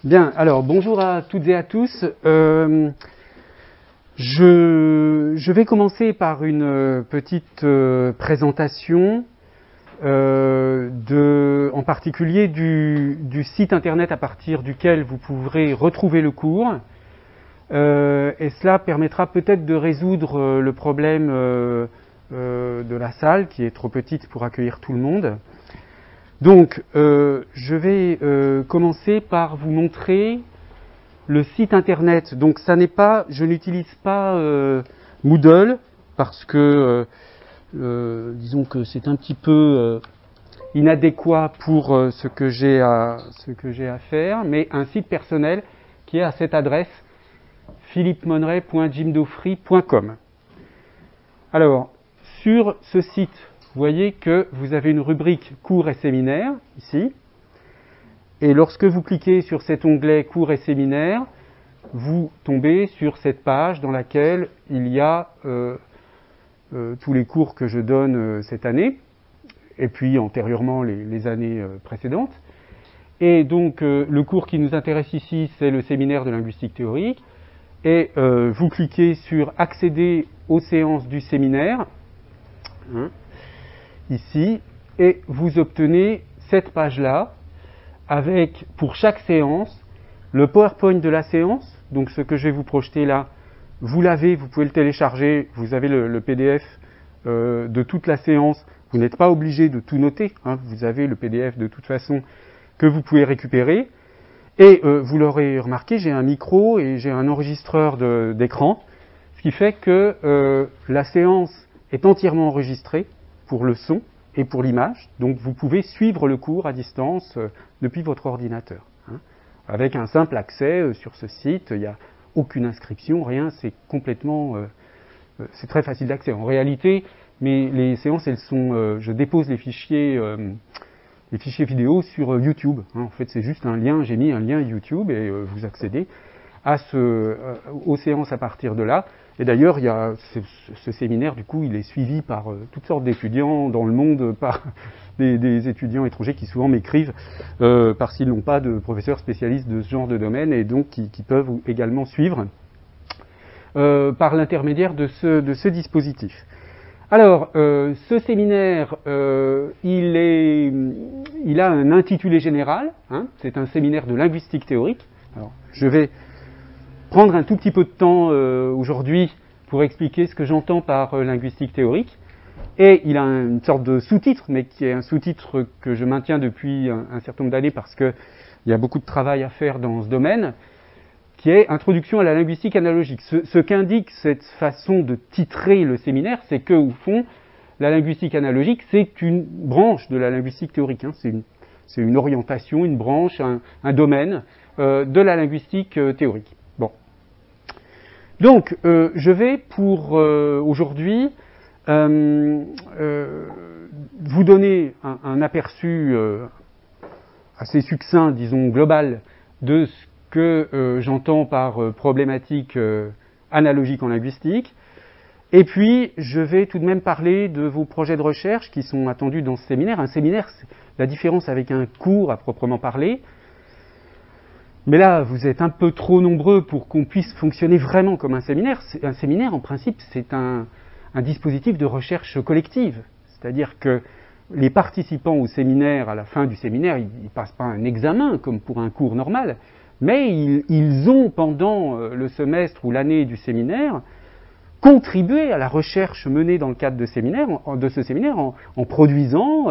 Bien, alors bonjour à toutes et à tous. Je vais commencer par une petite présentation en particulier du site internet à partir duquel vous pourrez retrouver le cours. Et cela permettra peut-être de résoudre le problème de la salle qui est trop petite pour accueillir tout le monde. Donc, je vais commencer par vous montrer le site internet. Donc, je n'utilise pas Moodle parce que, disons que c'est un petit peu inadéquat pour ce que j'ai à faire, mais un site personnel qui est à cette adresse philippemonneray.jimdofree.com. Alors, sur ce site, vous voyez que vous avez une rubrique cours et séminaires, ici. Et lorsque vous cliquez sur cet onglet cours et séminaires, vous tombez sur cette page dans laquelle il y a tous les cours que je donne cette année, et puis antérieurement les années précédentes. Et donc, le cours qui nous intéresse ici, c'est le séminaire de linguistique théorique. Et vous cliquez sur « Accéder aux séances du séminaire ». Ici, et vous obtenez cette page-là, avec, pour chaque séance, le PowerPoint de la séance. Donc, ce que je vais vous projeter là, vous l'avez, vous pouvez le télécharger, vous avez le PDF de toute la séance. Vous n'êtes pas obligé de tout noter, hein, vous avez le PDF de toute façon que vous pouvez récupérer. Et vous l'aurez remarqué, j'ai un micro et j'ai un enregistreur d'écran, ce qui fait que la séance est entièrement enregistrée pour le son et pour l'image. Donc vous pouvez suivre le cours à distance depuis votre ordinateur. Hein. Avec un simple accès sur ce site, il n'y a aucune inscription, rien, c'est complètement... c'est très facile d'accès. En réalité, mais les séances, elles sont... je dépose les fichiers vidéo sur YouTube. Hein. En fait, c'est juste un lien, j'ai mis un lien YouTube et vous accédez aux séances à partir de là. Et d'ailleurs, il y a ce séminaire, du coup, il est suivi par toutes sortes d'étudiants dans le monde, par des étudiants étrangers qui souvent m'écrivent parce qu'ils n'ont pas de professeurs spécialistes de ce genre de domaine et donc qui peuvent également suivre par l'intermédiaire de ce dispositif. Alors, ce séminaire, il a un intitulé général, hein, c'est un séminaire de linguistique théorique. Alors, je vais prendre un tout petit peu de temps aujourd'hui pour expliquer ce que j'entends par linguistique théorique. Et il a une sorte de sous-titre, mais qui est un sous-titre que je maintiens depuis un certain nombre d'années parce qu'il y a beaucoup de travail à faire dans ce domaine, qui est Introduction à la linguistique analogique. Ce qu'indique cette façon de titrer le séminaire, c'est que, au fond, la linguistique analogique, c'est une branche de la linguistique théorique. Hein. C'est une orientation, une branche, un domaine de la linguistique théorique. Bon. Donc, je vais pour aujourd'hui vous donner un aperçu assez succinct, disons global, de ce que j'entends par problématique analogique en linguistique. Et puis, je vais tout de même parler de vos projets de recherche qui sont attendus dans ce séminaire. Un séminaire, c'est la différence avec un cours à proprement parler. Mais là, vous êtes un peu trop nombreux pour qu'on puisse fonctionner vraiment comme un séminaire. Un séminaire, en principe, c'est un dispositif de recherche collective. C'est-à-dire que les participants au séminaire, à la fin du séminaire, ils ne passent pas un examen comme pour un cours normal, mais ils ont, pendant le semestre ou l'année du séminaire, contribué à la recherche menée dans le cadre de ce séminaire en produisant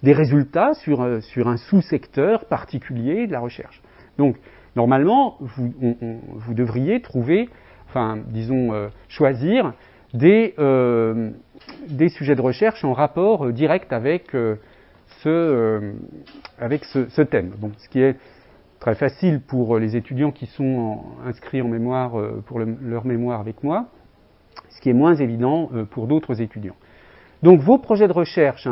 des résultats sur un sous-secteur particulier de la recherche. Donc, normalement, vous devriez trouver, choisir des sujets de recherche en rapport direct avec ce thème. Bon, ce qui est très facile pour les étudiants qui sont inscrits en mémoire pour leur mémoire avec moi, ce qui est moins évident pour d'autres étudiants. Donc vos projets de recherche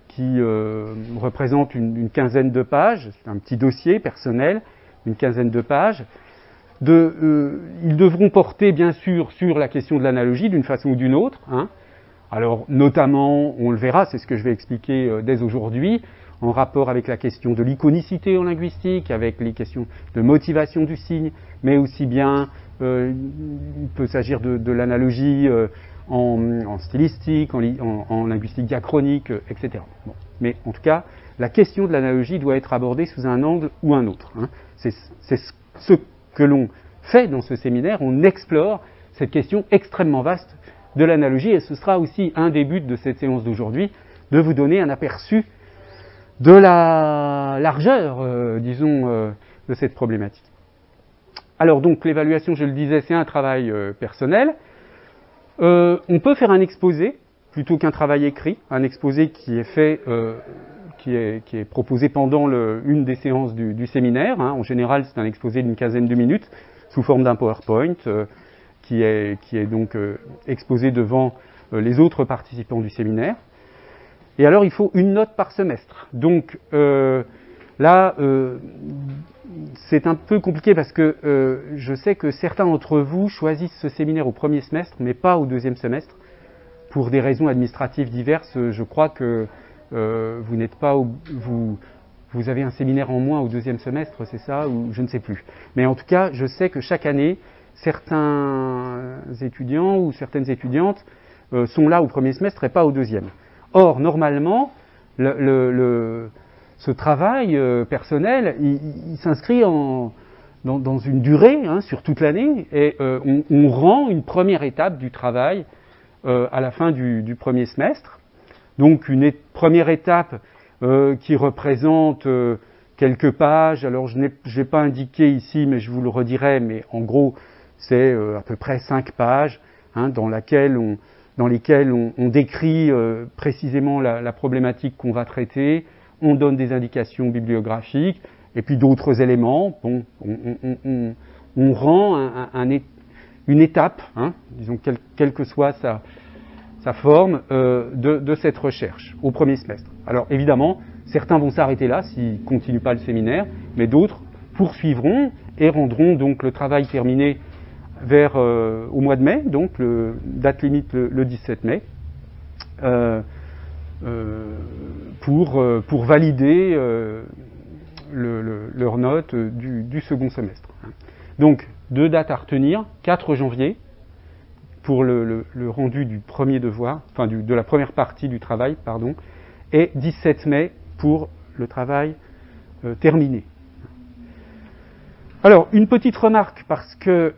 qui représentent une quinzaine de pages, c'est un petit dossier personnel, une quinzaine de pages, ils devront porter bien sûr sur la question de l'analogie d'une façon ou d'une autre. Hein. Alors notamment, on le verra, c'est ce que je vais expliquer dès aujourd'hui, en rapport avec la question de l'iconicité en linguistique, avec les questions de motivation du signe, mais aussi bien, il peut s'agir de l'analogie en stylistique, en linguistique diachronique, etc. Bon. Mais en tout cas, la question de l'analogie doit être abordée sous un angle ou un autre. Hein. C'est ce que l'on fait dans ce séminaire, on explore cette question extrêmement vaste de l'analogie, et ce sera aussi un des buts de cette séance d'aujourd'hui, de vous donner un aperçu de la largeur, de cette problématique. Alors donc, l'évaluation, je le disais, c'est un travail personnel. On peut faire un exposé, plutôt qu'un travail écrit, un exposé qui est fait, qui est proposé pendant une des séances du séminaire. Hein. En général, c'est un exposé d'une quinzaine de minutes, sous forme d'un PowerPoint, qui est donc exposé devant les autres participants du séminaire. Et alors, il faut une note par semestre. Donc là, c'est un peu compliqué parce que je sais que certains d'entre vous choisissent ce séminaire au premier semestre, mais pas au deuxième semestre, pour des raisons administratives diverses. Je crois que vous n'êtes pas vous avez un séminaire en moins au deuxième semestre, c'est ça, ou je ne sais plus. Mais en tout cas, je sais que chaque année, certains étudiants ou certaines étudiantes sont là au premier semestre et pas au deuxième. Or, normalement, ce travail personnel, il s'inscrit dans une durée, hein, sur toute l'année, et on rend une première étape du travail à la fin du premier semestre. Donc, une première étape qui représente quelques pages. Alors, je n'ai pas indiqué ici, mais je vous le redirai, mais en gros, c'est à peu près 5 pages, hein, dans lesquelles on décrit précisément la problématique qu'on va traiter, on donne des indications bibliographiques, et puis d'autres éléments. Bon, on rend une étape, hein, disons, quelle que soit sa forme, de cette recherche au premier semestre. Alors évidemment, certains vont s'arrêter là s'ils ne continuent pas le séminaire, mais d'autres poursuivront et rendront donc le travail terminé au mois de mai, donc date limite le 17 mai, pour valider leur note du second semestre. Donc, 2 dates à retenir, 4 janvier pour le rendu du premier devoir, enfin de la première partie du travail, pardon, et 17 mai pour le travail terminé. Alors, une petite remarque, parce que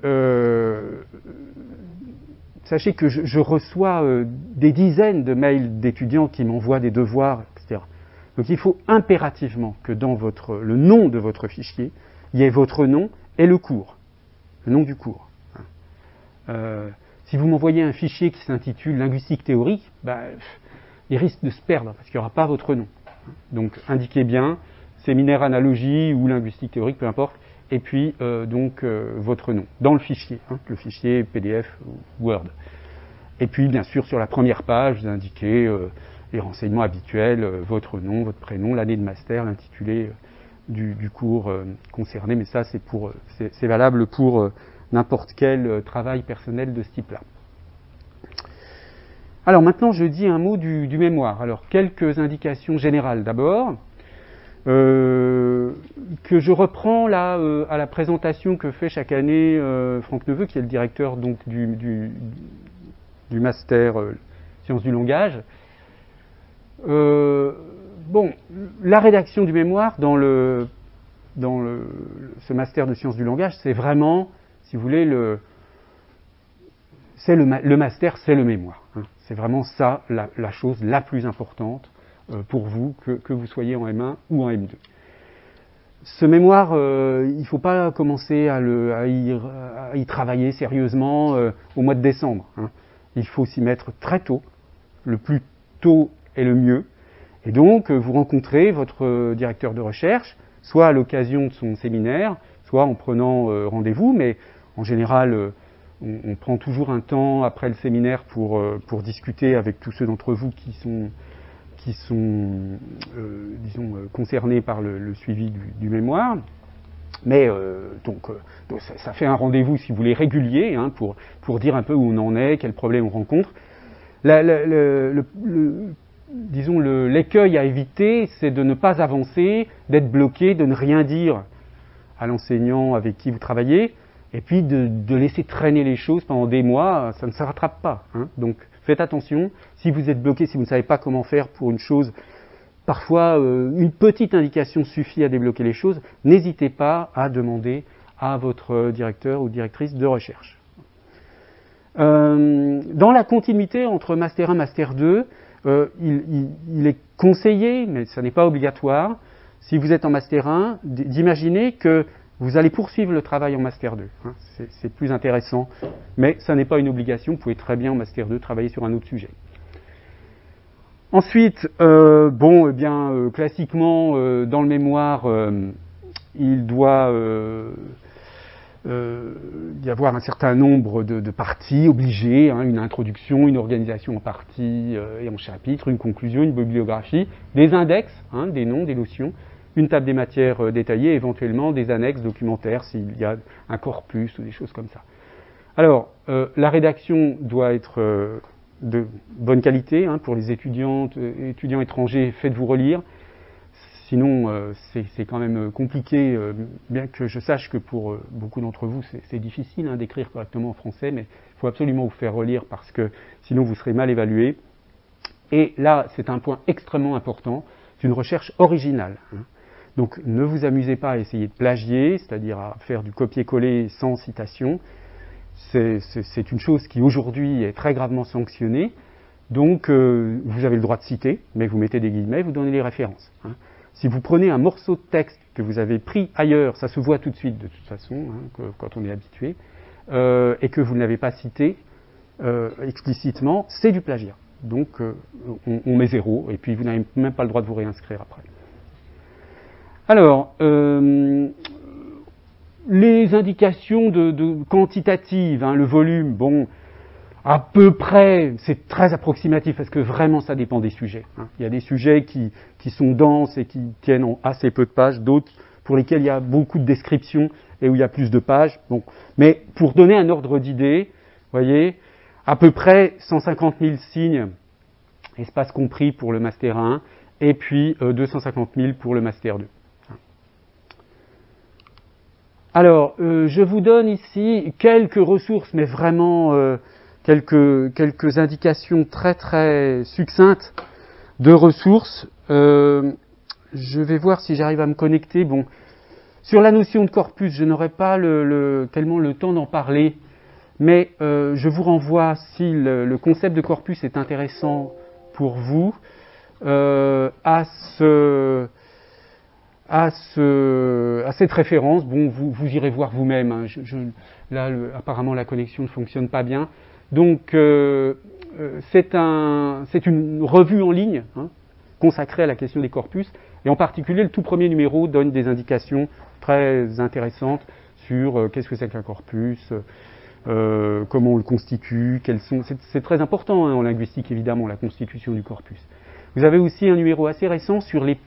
sachez que je reçois des dizaines de mails d'étudiants qui m'envoient des devoirs, etc. Donc il faut impérativement que dans le nom de votre fichier, il y ait votre nom et le cours, le nom du cours. Si vous m'envoyez un fichier qui s'intitule linguistique théorique, il risque de se perdre parce qu'il n'y aura pas votre nom. Donc indiquez bien séminaire analogie ou linguistique théorique, peu importe, et puis votre nom dans le fichier PDF ou Word. Et puis bien sûr sur la première page, vous indiquez les renseignements habituels, votre nom, votre prénom, l'année de master, l'intitulé du cours concerné, mais ça c'est valable pour n'importe quel travail personnel de ce type-là. Alors maintenant je dis un mot du mémoire. Alors quelques indications générales d'abord. Que je reprends là à la présentation que fait chaque année Franck Neveu, qui est le directeur donc du master sciences du langage. La rédaction du mémoire dans ce master de sciences du langage, c'est vraiment, si vous voulez, le master, c'est le mémoire. Hein. C'est vraiment ça la chose la plus importante pour vous, que vous soyez en M1 ou en M2. Ce mémoire, il ne faut pas commencer à y travailler sérieusement au mois de décembre. Hein. Il faut s'y mettre très tôt, le plus tôt est le mieux. Et donc, vous rencontrez votre directeur de recherche, soit à l'occasion de son séminaire, soit en prenant rendez-vous, mais en général, on prend toujours un temps après le séminaire pour discuter avec tous ceux d'entre vous qui sont concernés par le suivi du mémoire. Mais donc ça fait un rendez-vous, si vous voulez, régulier, hein, pour dire un peu où on en est, quels problèmes on rencontre. Le disons, l'écueil à éviter, c'est de ne pas avancer, d'être bloqué, de ne rien dire à l'enseignant avec qui vous travaillez, et puis de laisser traîner les choses pendant des mois, ça ne se rattrape pas. Hein. Donc faites attention, si vous êtes bloqué, si vous ne savez pas comment faire pour une chose, parfois une petite indication suffit à débloquer les choses, n'hésitez pas à demander à votre directeur ou directrice de recherche. Dans la continuité entre Master 1 et Master 2, il est conseillé, mais ça n'est pas obligatoire, si vous êtes en Master 1, d'imaginer que vous allez poursuivre le travail en Master 2. Hein, c'est plus intéressant, mais ça n'est pas une obligation, vous pouvez très bien en Master 2 travailler sur un autre sujet. Ensuite, classiquement, dans le mémoire, il doit y avoir un certain nombre de parties obligées, hein, une introduction, une organisation en parties et en chapitres, une conclusion, une bibliographie, des index, hein, des noms, des notions, une table des matières détaillée, éventuellement des annexes documentaires s'il y a un corpus ou des choses comme ça. Alors, la rédaction doit être de bonne qualité, hein, pour les étudiants étrangers, faites-vous relire. Sinon, c'est quand même compliqué, bien que je sache que pour beaucoup d'entre vous, c'est difficile, hein, d'écrire correctement en français, mais il faut absolument vous faire relire parce que sinon vous serez mal évalué. Et là, c'est un point extrêmement important, c'est une recherche originale. Hein. Donc ne vous amusez pas à essayer de plagier, c'est-à-dire à faire du copier-coller sans citation. C'est une chose qui aujourd'hui est très gravement sanctionnée. Donc vous avez le droit de citer, mais vous mettez des guillemets, vous donnez les références. Hein. Si vous prenez un morceau de texte que vous avez pris ailleurs, ça se voit tout de suite de toute façon, hein, quand on est habitué, et que vous ne l'avez pas cité explicitement, c'est du plagiat. Donc on met 0, et puis vous n'avez même pas le droit de vous réinscrire après. Alors, les indications quantitatives, hein, le volume, bon, à peu près, c'est très approximatif parce que vraiment ça dépend des sujets. Hein. Il y a des sujets qui sont denses et qui tiennent en assez peu de pages, d'autres pour lesquels il y a beaucoup de descriptions et où il y a plus de pages. Bon. Mais pour donner un ordre d'idée, voyez, à peu près 150 000 signes, espace compris pour le Master 1, et puis 250 000 pour le Master 2. Alors, je vous donne ici quelques ressources, mais vraiment quelques indications très très succinctes de ressources. Je vais voir si j'arrive à me connecter. Bon, sur la notion de corpus, je n'aurai pas tellement le temps d'en parler, mais je vous renvoie, si le concept de corpus est intéressant pour vous, à cette référence. Bon, vous irez voir vous-même. Hein. Là, apparemment, la connexion ne fonctionne pas bien. Donc, c'est une revue en ligne, hein, consacrée à la question des corpus. Et en particulier, le tout premier numéro donne des indications très intéressantes sur qu'est-ce que c'est qu'un corpus, comment on le constitue, c'est très important, hein, en linguistique, évidemment, la constitution du corpus. Vous avez aussi un numéro assez récent sur les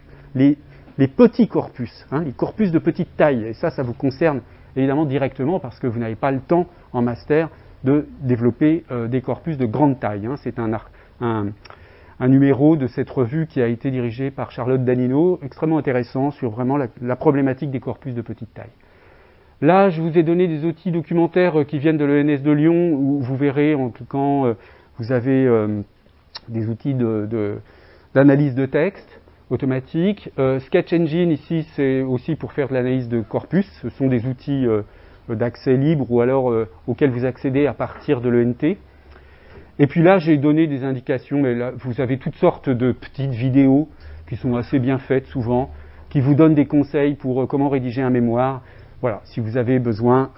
petits corpus, hein, les corpus de petite taille. Et ça vous concerne évidemment directement parce que vous n'avez pas le temps en master de développer des corpus de grande taille. Hein. C'est un numéro de cette revue qui a été dirigé par Charlotte Danino, extrêmement intéressant sur vraiment la problématique des corpus de petite taille. Là, je vous ai donné des outils documentaires qui viennent de l'ENS de Lyon, où vous verrez, en cliquant, vous avez des outils d'analyse de texte automatique. Sketch Engine, ici, c'est aussi pour faire de l'analyse de corpus. Ce sont des outils d'accès libre ou alors auxquels vous accédez à partir de l'ENT. Et puis là, j'ai donné des indications, mais là, vous avez toutes sortes de petites vidéos qui sont assez bien faites souvent, qui vous donnent des conseils pour comment rédiger un mémoire. Voilà, si vous avez besoin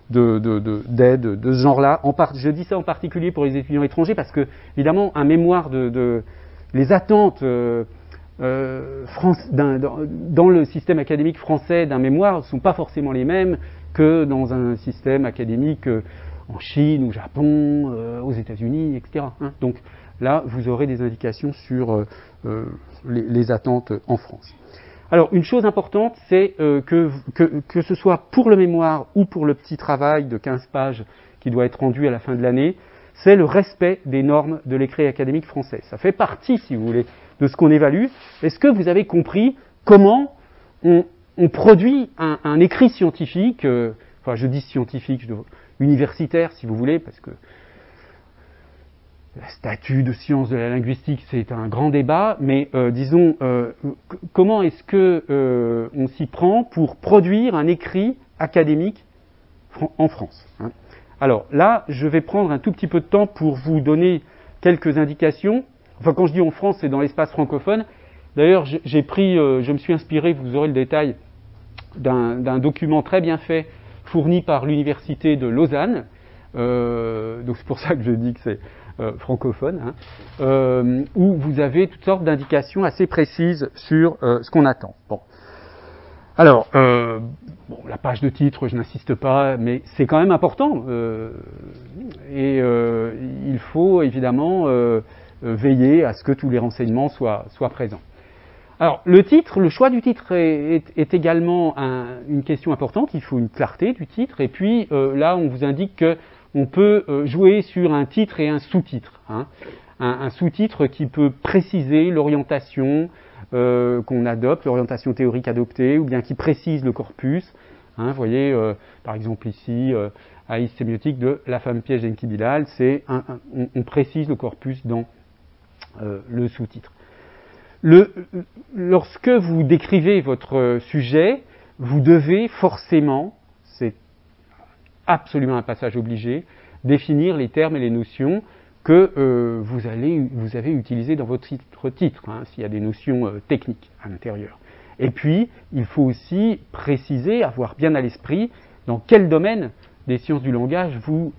d'aide de ce genre-là. Je dis ça en particulier pour les étudiants étrangers parce que, évidemment, un mémoire les attentes dans le système académique français d'un mémoire ne sont pas forcément les mêmes que dans un système académique en Chine, au Japon, aux États-Unis, etc. Hein. Donc là, vous aurez des indications sur les attentes en France. Alors, une chose importante, c'est que ce soit pour le mémoire ou pour le petit travail de 15 pages qui doit être rendu à la fin de l'année, c'est le respect des normes de l'écrit académique français. Ça fait partie, si vous voulez, de ce qu'on évalue. Est-ce que vous avez compris comment on produit un écrit scientifique, enfin je dis scientifique, universitaire si vous voulez, parce que le statut de science de la linguistique c'est un grand débat, mais disons, comment est-ce que on s'y prend pour produire un écrit académique en France, hein. Alors là, je vais prendre un tout petit peu de temps pour vous donner quelques indications. Enfin, quand je dis en France, c'est dans l'espace francophone. D'ailleurs, je me suis inspiré, vous aurez le détail, d'un document très bien fait fourni par l'université de Lausanne. Donc c'est pour ça que je dis que c'est francophone, hein, où vous avez toutes sortes d'indications assez précises sur ce qu'on attend. Bon. Alors, la page de titre, je n'insiste pas, mais c'est quand même important. Il faut évidemment veiller à ce que tous les renseignements soient présents. Alors, le choix du titre est également une question importante. Il faut une clarté du titre. Et puis, là, on vous indique qu'on peut jouer sur un titre et un sous-titre, hein. Un sous-titre qui peut préciser l'orientation qu'on adopte, l'orientation théorique adoptée, ou bien qui précise le corpus. Hein, vous voyez, par exemple ici, Aïs sémiotique de La femme piège d'Enki Bilal, on précise le corpus dans le sous-titre. Lorsque vous décrivez votre sujet, vous devez forcément, c'est absolument un passage obligé, définir les termes et les notions que vous avez utilisées dans votre titre, hein, s'il y a des notions techniques à l'intérieur. Et puis, il faut aussi préciser, avoir bien à l'esprit, dans quel domaine des sciences du langage vous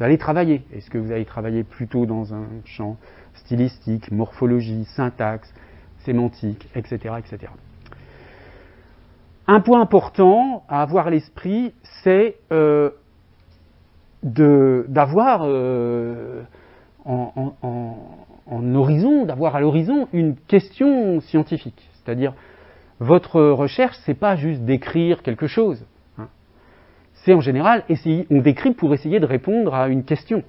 allez travailler. Est-ce que vous allez travailler plutôt dans un champ stylistique, morphologie, syntaxe, sémantique, etc., etc. Un point important à avoir à l'esprit, c'est d'avoir en horizon, d'avoir à l'horizon une question scientifique. C'est-à-dire, votre recherche, c'est pas juste d'écrire quelque chose, hein. C'est en général, on décrit pour essayer de répondre à une question.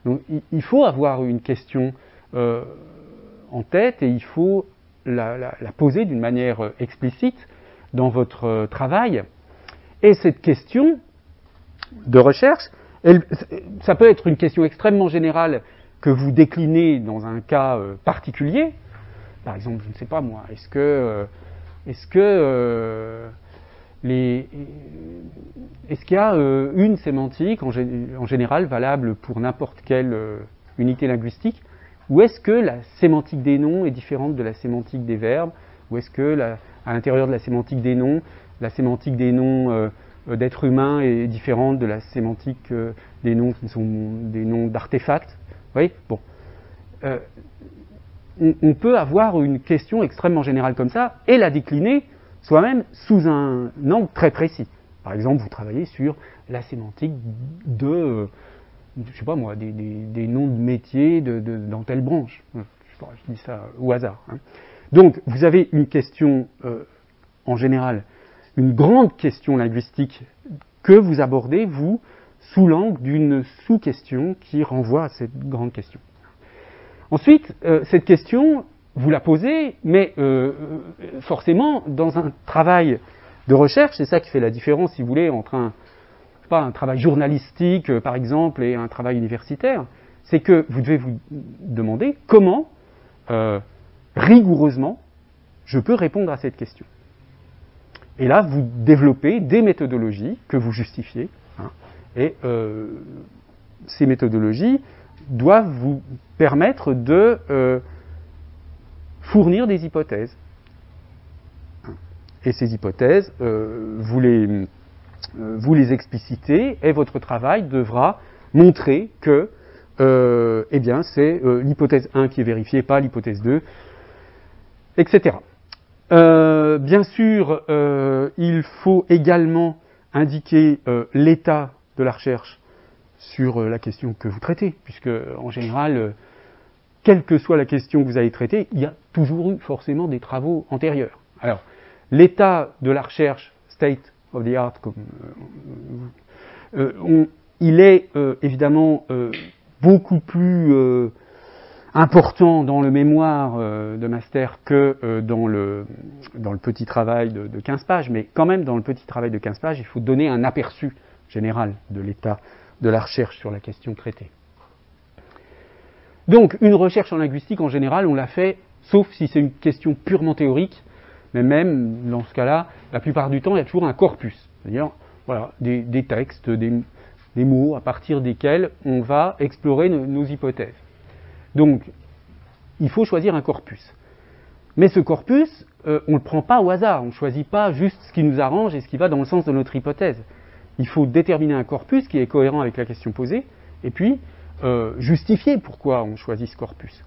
Donc, il faut avoir une question en tête et il faut la poser d'une manière explicite dans votre travail. Et cette question de recherche, ça peut être une question extrêmement générale que vous déclinez dans un cas particulier. Par exemple, je ne sais pas moi, est-ce qu'il y a une sémantique en général valable pour n'importe quelle unité linguistique, ou est-ce que la sémantique des noms est différente de la sémantique des verbes, ou est-ce que à l'intérieur de la sémantique des noms d'êtres humains est différente de la sémantique des noms qui sont des noms d'artefacts. Vous voyez, bon. On peut avoir une question extrêmement générale comme ça et la décliner soi-même sous un angle très précis. Par exemple, vous travaillez sur la sémantique je sais pas moi, des noms de métiers dans telle branche. Je sais pas, je dis ça au hasard, hein. Donc, vous avez une question, en général, une grande question linguistique que vous abordez, vous, sous l'angle d'une sous-question qui renvoie à cette grande question. Ensuite, cette question, vous la posez, mais forcément, dans un travail de recherche, c'est ça qui fait la différence, si vous voulez, entre un travail journalistique, par exemple, et un travail universitaire, c'est que vous devez vous demander comment, rigoureusement, je peux répondre à cette question. Et là, vous développez des méthodologies que vous justifiez, hein, et ces méthodologies doivent vous permettre de fournir des hypothèses. Et ces hypothèses, vous les explicitez, et votre travail devra montrer que eh bien, c'est l'hypothèse 1 qui est vérifiée, pas l'hypothèse 2, etc. Bien sûr, il faut également indiquer l'état de la recherche sur la question que vous traitez, puisque en général, quelle que soit la question que vous allez traiter, il y a toujours eu forcément des travaux antérieurs. Alors, l'état de la recherche, state of the art, comme il est évidemment beaucoup plus important dans le mémoire de master que dans le petit travail de 15 pages, mais quand même dans le petit travail de 15 pages, il faut donner un aperçu général de l'état de la recherche sur la question traitée. Donc, une recherche en linguistique, en général, on la fait, sauf si c'est une question purement théorique, mais même dans ce cas-là, la plupart du temps, il y a toujours un corpus, c'est-à-dire voilà, des textes, des mots à partir desquels on va explorer nos hypothèses. Donc, il faut choisir un corpus. Mais ce corpus, on ne le prend pas au hasard, on ne choisit pas juste ce qui nous arrange et ce qui va dans le sens de notre hypothèse. Il faut déterminer un corpus qui est cohérent avec la question posée, et puis justifier pourquoi on choisit ce corpus.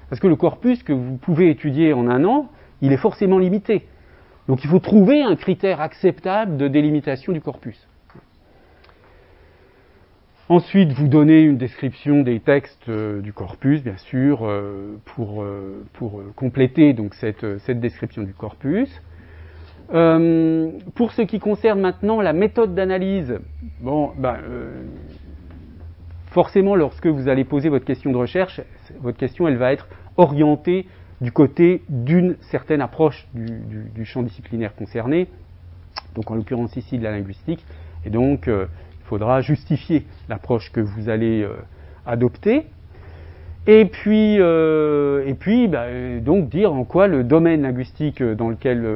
Parce que le corpus que vous pouvez étudier en un an, il est forcément limité. Donc il faut trouver un critère acceptable de délimitation du corpus. Ensuite, vous donnez une description des textes du corpus, bien sûr, pour compléter donc cette description du corpus. Pour ce qui concerne maintenant la méthode d'analyse, forcément, lorsque vous allez poser votre question de recherche, votre question elle va être orientée du côté d'une certaine approche du champ disciplinaire concerné, donc en l'occurrence ici de la linguistique, et donc il faudra justifier l'approche que vous allez adopter, et puis donc dire en quoi le domaine linguistique dans lequel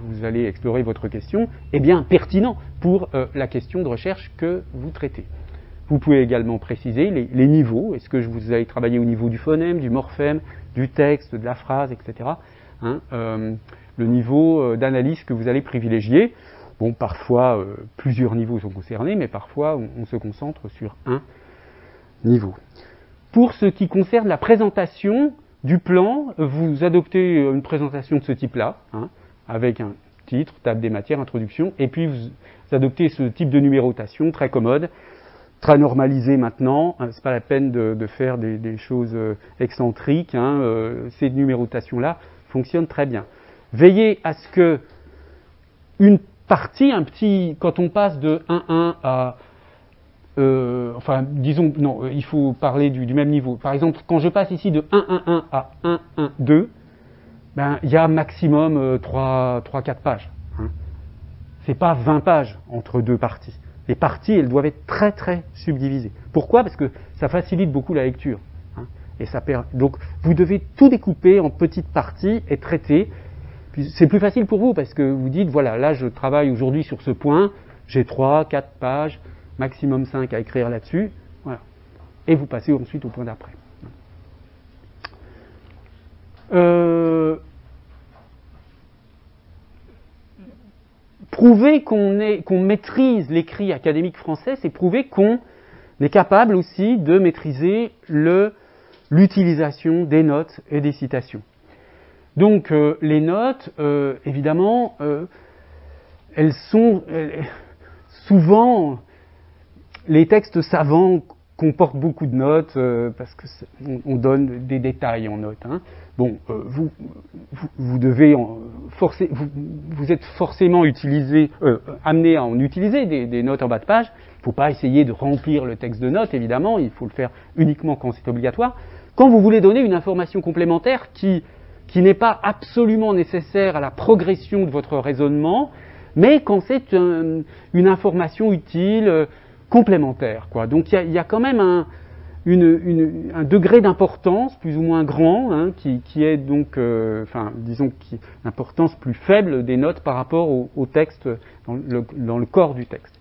vous allez explorer votre question est bien pertinent pour la question de recherche que vous traitez. Vous pouvez également préciser les niveaux. Est-ce que vous allez travailler au niveau du phonème, du morphème, du texte, de la phrase, etc. Le niveau d'analyse que vous allez privilégier. Bon, parfois, plusieurs niveaux sont concernés, mais parfois, on se concentre sur un niveau. Pour ce qui concerne la présentation du plan, vous adoptez une présentation de ce type-là, avec un titre, table des matières, introduction, et puis vous adoptez ce type de numérotation très commode, très normalisé maintenant, c'est pas la peine de faire des choses excentriques, ces numérotations-là fonctionnent très bien. Veillez à ce que une partie, quand on passe de 1-1 à il faut parler du même niveau. Par exemple, quand je passe ici de 1-1-1 à 1-1-2, il y a maximum 3-4 pages. C'est pas 20 pages entre deux parties. Les parties, elles doivent être très très subdivisées. Pourquoi ? Parce que ça facilite beaucoup la lecture. Donc, vous devez tout découper en petites parties et traiter. Puis, c'est plus facile pour vous parce que vous dites, voilà, là je travaille aujourd'hui sur ce point, j'ai 3-4 pages, maximum 5 à écrire là-dessus. Voilà. Et vous passez ensuite au point d'après. Prouver qu'on maîtrise l'écrit académique français, c'est prouver qu'on est capable aussi de maîtriser l'utilisation des notes et des citations. Donc les notes, évidemment, elles sont souvent, les textes savants comportent beaucoup de notes parce que on donne des détails en notes. Bon, vous devez vous êtes forcément amené à en utiliser des notes en bas de page. Il ne faut pas essayer de remplir le texte de notes, évidemment. Il faut le faire uniquement quand c'est obligatoire. Quand vous voulez donner une information complémentaire qui n'est pas absolument nécessaire à la progression de votre raisonnement, mais quand c'est une information utile, complémentaire, quoi. Donc il y a quand même un degré d'importance plus ou moins grand, qui est donc, l'importance plus faible des notes par rapport au texte, dans le corps du texte.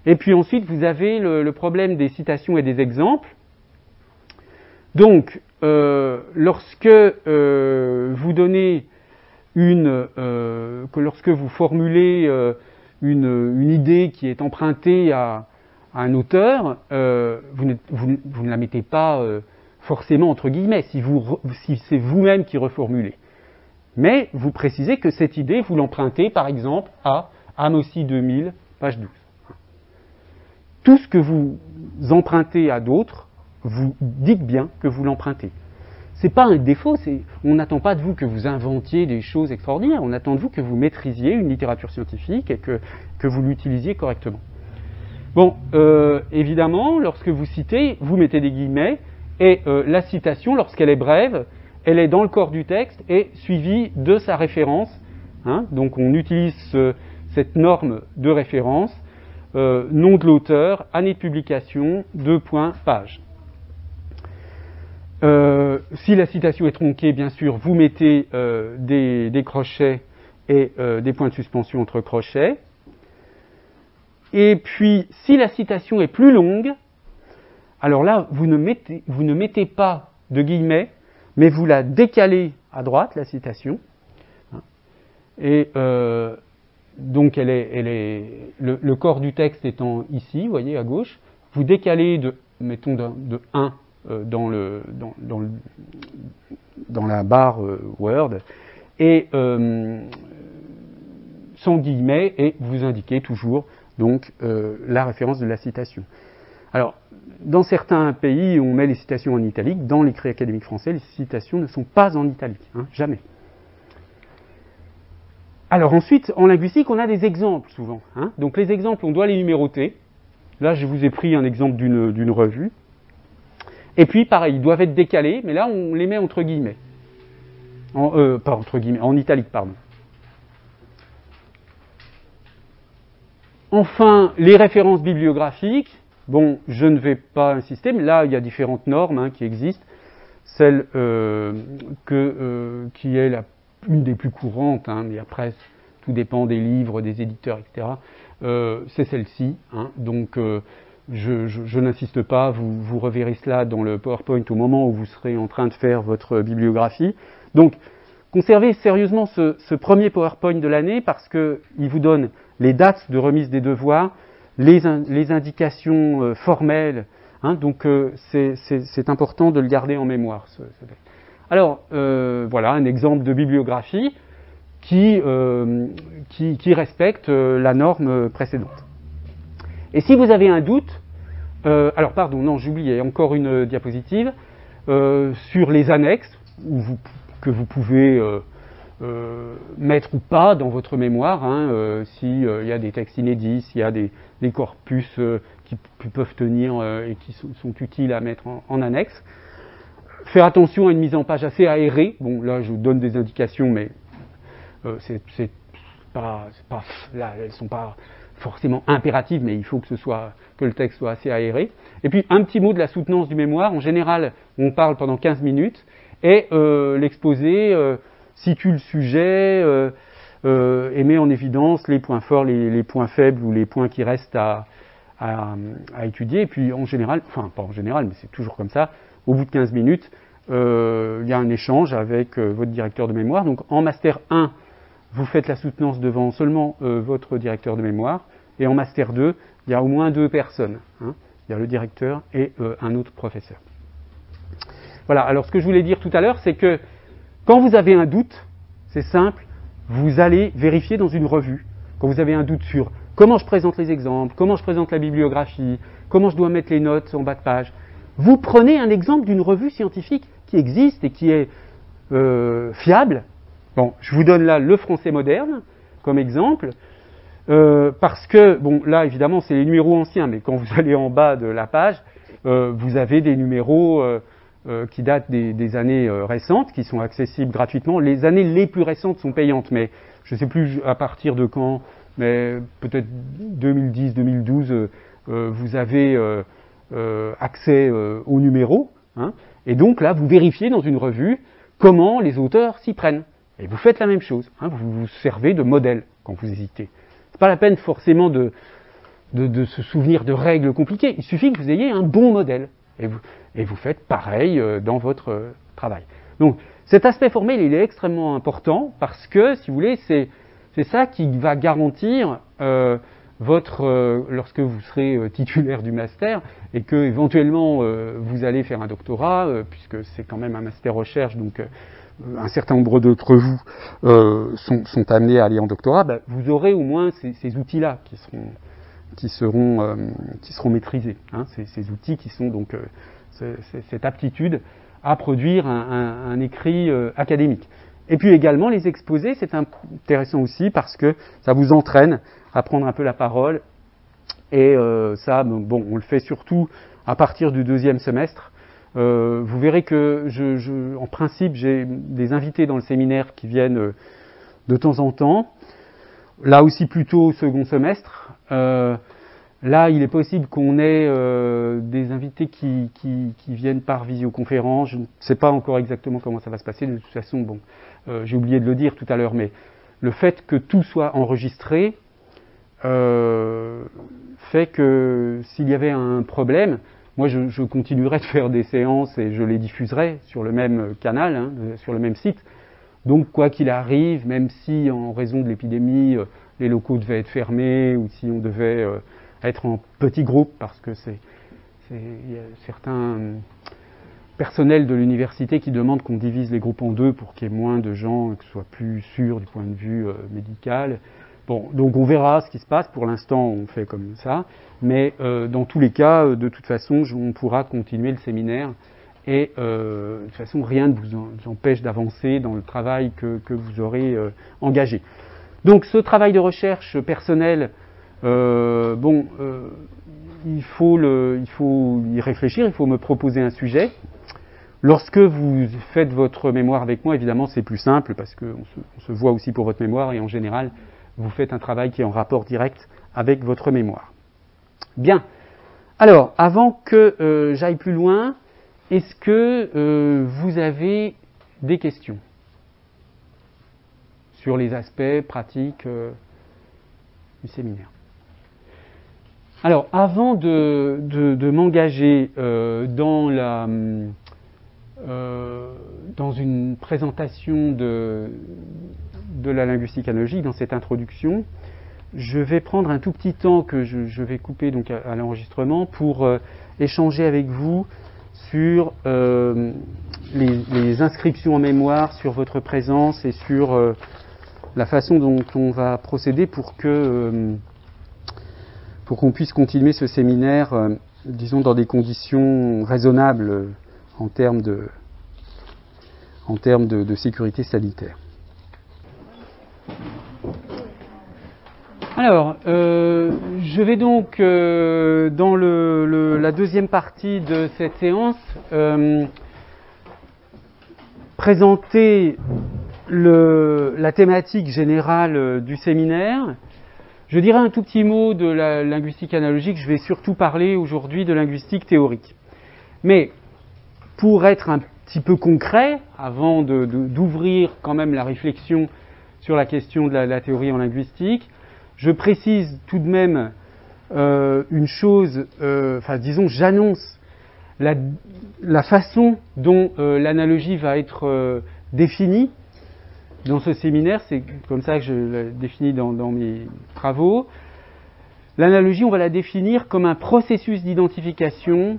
Et puis ensuite, vous avez le problème des citations et des exemples. Donc, lorsque vous donnez lorsque vous formulez une idée qui est empruntée à un auteur, vous ne la mettez pas forcément entre guillemets, si c'est vous-même qui reformulez. Mais vous précisez que cette idée, vous l'empruntez par exemple à Amossi 2000, page 12. Tout ce que vous empruntez à d'autres, vous dites bien que vous l'empruntez. C'est pas un défaut, on n'attend pas de vous que vous inventiez des choses extraordinaires, on attend de vous que vous maîtrisiez une littérature scientifique et que vous l'utilisiez correctement. Bon, évidemment, lorsque vous citez, vous mettez des guillemets, et la citation, lorsqu'elle est brève, elle est dans le corps du texte et suivie de sa référence. Hein, donc on utilise cette norme de référence, nom de l'auteur, année de publication, 2 points, page. Si la citation est tronquée, bien sûr, vous mettez des crochets et des points de suspension entre crochets. Et puis, si la citation est plus longue, alors là, vous ne mettez pas de guillemets, mais vous la décalez à droite, la citation. Et donc, le corps du texte étant ici, vous voyez, à gauche, vous décalez mettons, de 1 dans la barre Word, et sans guillemets, et vous indiquez toujours donc la référence de la citation. Alors, dans certains pays, on met les citations en italique. Dans l'écrit académique français, les citations ne sont pas en italique, hein, jamais. Alors ensuite, en linguistique, on a des exemples souvent. Hein. Donc les exemples, on doit les numéroter. Là, je vous ai pris un exemple d'une revue. Et puis, pareil, ils doivent être décalés, mais là, on les met entre guillemets. Pas entre guillemets, en italique, pardon. Enfin, les références bibliographiques. Bon, je ne vais pas insister, mais là, il y a différentes normes qui existent. Celle qui est une des plus courantes, mais après, tout dépend des livres, des éditeurs, etc. C'est celle-ci. Donc, je n'insiste pas, vous reverrez cela dans le PowerPoint au moment où vous serez en train de faire votre bibliographie. Donc, conservez sérieusement ce premier PowerPoint de l'année parce qu'il vous donne les dates de remise des devoirs, les indications formelles, donc c'est important de le garder en mémoire. Alors, voilà un exemple de bibliographie qui respecte la norme précédente. Et si vous avez un doute, alors pardon, non, j'oubliais encore une diapositive, sur les annexes, que vous pouvez mettre ou pas dans votre mémoire, s'il y a des textes inédits, s'il y a des corpus qui peuvent tenir et qui sont utiles à mettre en annexe. Faire attention à une mise en page assez aérée. Bon, là, je vous donne des indications, mais là, elles ne sont pas forcément impératives, mais il faut que le texte soit assez aéré. Et puis, un petit mot de la soutenance du mémoire. En général, on parle pendant 15 minutes, et l'exposé situe le sujet et met en évidence les points forts, les points faibles ou les points qui restent à étudier. Et puis en général, enfin pas en général, mais c'est toujours comme ça, au bout de 15 minutes, il y a un échange avec votre directeur de mémoire. Donc en Master 1, vous faites la soutenance devant seulement votre directeur de mémoire. Et en Master 2, il y a au moins 2 personnes. Il y a le directeur et un autre professeur. Voilà, alors ce que je voulais dire tout à l'heure, c'est que quand vous avez un doute, c'est simple, vous allez vérifier dans une revue. Quand vous avez un doute sur comment je présente les exemples, comment je présente la bibliographie, comment je dois mettre les notes en bas de page, vous prenez un exemple d'une revue scientifique qui existe et qui est fiable. Bon, je vous donne là le français moderne comme exemple, parce que, bon, là évidemment c'est les numéros anciens, mais quand vous allez en bas de la page, vous avez des numéros qui datent des années récentes, qui sont accessibles gratuitement. Les années les plus récentes sont payantes, mais je ne sais plus à partir de quand, mais peut-être 2010, 2012, vous avez accès aux numéros. Et donc là, vous vérifiez dans une revue comment les auteurs s'y prennent. Et vous faites la même chose. Vous vous servez de modèle quand vous hésitez. C'est pas la peine forcément de se souvenir de règles compliquées. Il suffit que vous ayez un bon modèle. Et vous faites pareil dans votre travail. Donc, cet aspect formel, il est extrêmement important parce que, si vous voulez, c'est ça qui va garantir lorsque vous serez titulaire du master et que éventuellement vous allez faire un doctorat, puisque c'est quand même un master recherche, donc un certain nombre d'entre vous sont amenés à aller en doctorat, vous aurez au moins ces outils-là qui seront maîtrisés. Ces outils qui sont donc cette aptitude à produire un écrit académique. Et puis également les exposés, c'est intéressant aussi parce que ça vous entraîne à prendre un peu la parole Et ça, bon, on le fait surtout à partir du 2e semestre. Vous verrez que, en principe, j'ai des invités dans le séminaire qui viennent de temps en temps. Là aussi, plutôt au 2e semestre. Là, il est possible qu'on ait des invités qui viennent par visioconférence. Je ne sais pas encore exactement comment ça va se passer. De toute façon, bon, j'ai oublié de le dire tout à l'heure, mais le fait que tout soit enregistré fait que s'il y avait un problème, moi je continuerai de faire des séances et je les diffuserai sur le même canal, hein, sur le même site. Donc quoi qu'il arrive, même si en raison de l'épidémie, les locaux devaient être fermés ou si on devait être en petits groupes, parce que il y a certains personnels de l'université qui demandent qu'on divise les groupes en 2 pour qu'il y ait moins de gens, que ce soit plus sûr du point de vue médical. Bon, donc on verra ce qui se passe. Pour l'instant, on fait comme ça. Mais dans tous les cas, de toute façon, on pourra continuer le séminaire. Et de toute façon, rien ne vous empêche d'avancer dans le travail que vous aurez engagé. Donc ce travail de recherche personnel, il faut y réfléchir, il faut me proposer un sujet. Lorsque vous faites votre mémoire avec moi, évidemment, c'est plus simple parce qu'on se voit aussi pour votre mémoire et en général, vous faites un travail qui est en rapport direct avec votre mémoire. Bien. Alors, avant que j'aille plus loin, est-ce que vous avez des questions sur les aspects pratiques du séminaire? Alors, avant de m'engager dans une présentation de la linguistique analogique, dans cette introduction, je vais prendre un tout petit temps que je vais couper donc à l'enregistrement pour échanger avec vous sur les inscriptions en mémoire, sur votre présence et sur la façon dont on va procéder pour qu'on puisse continuer ce séminaire, disons, dans des conditions raisonnables en termes de sécurité sanitaire. Alors, je vais donc, dans la deuxième partie de cette séance, présenter la thématique générale du séminaire. Je dirai un tout petit mot de la linguistique analogique. Je vais surtout parler aujourd'hui de linguistique théorique. Mais pour être un petit peu concret, avant d'ouvrir quand même la réflexion sur la question de la théorie en linguistique, je précise tout de même une chose, disons, j'annonce la façon dont l'analogie va être définie dans ce séminaire. C'est comme ça que je la définis dans mes travaux. L'analogie, on va la définir comme un processus d'identification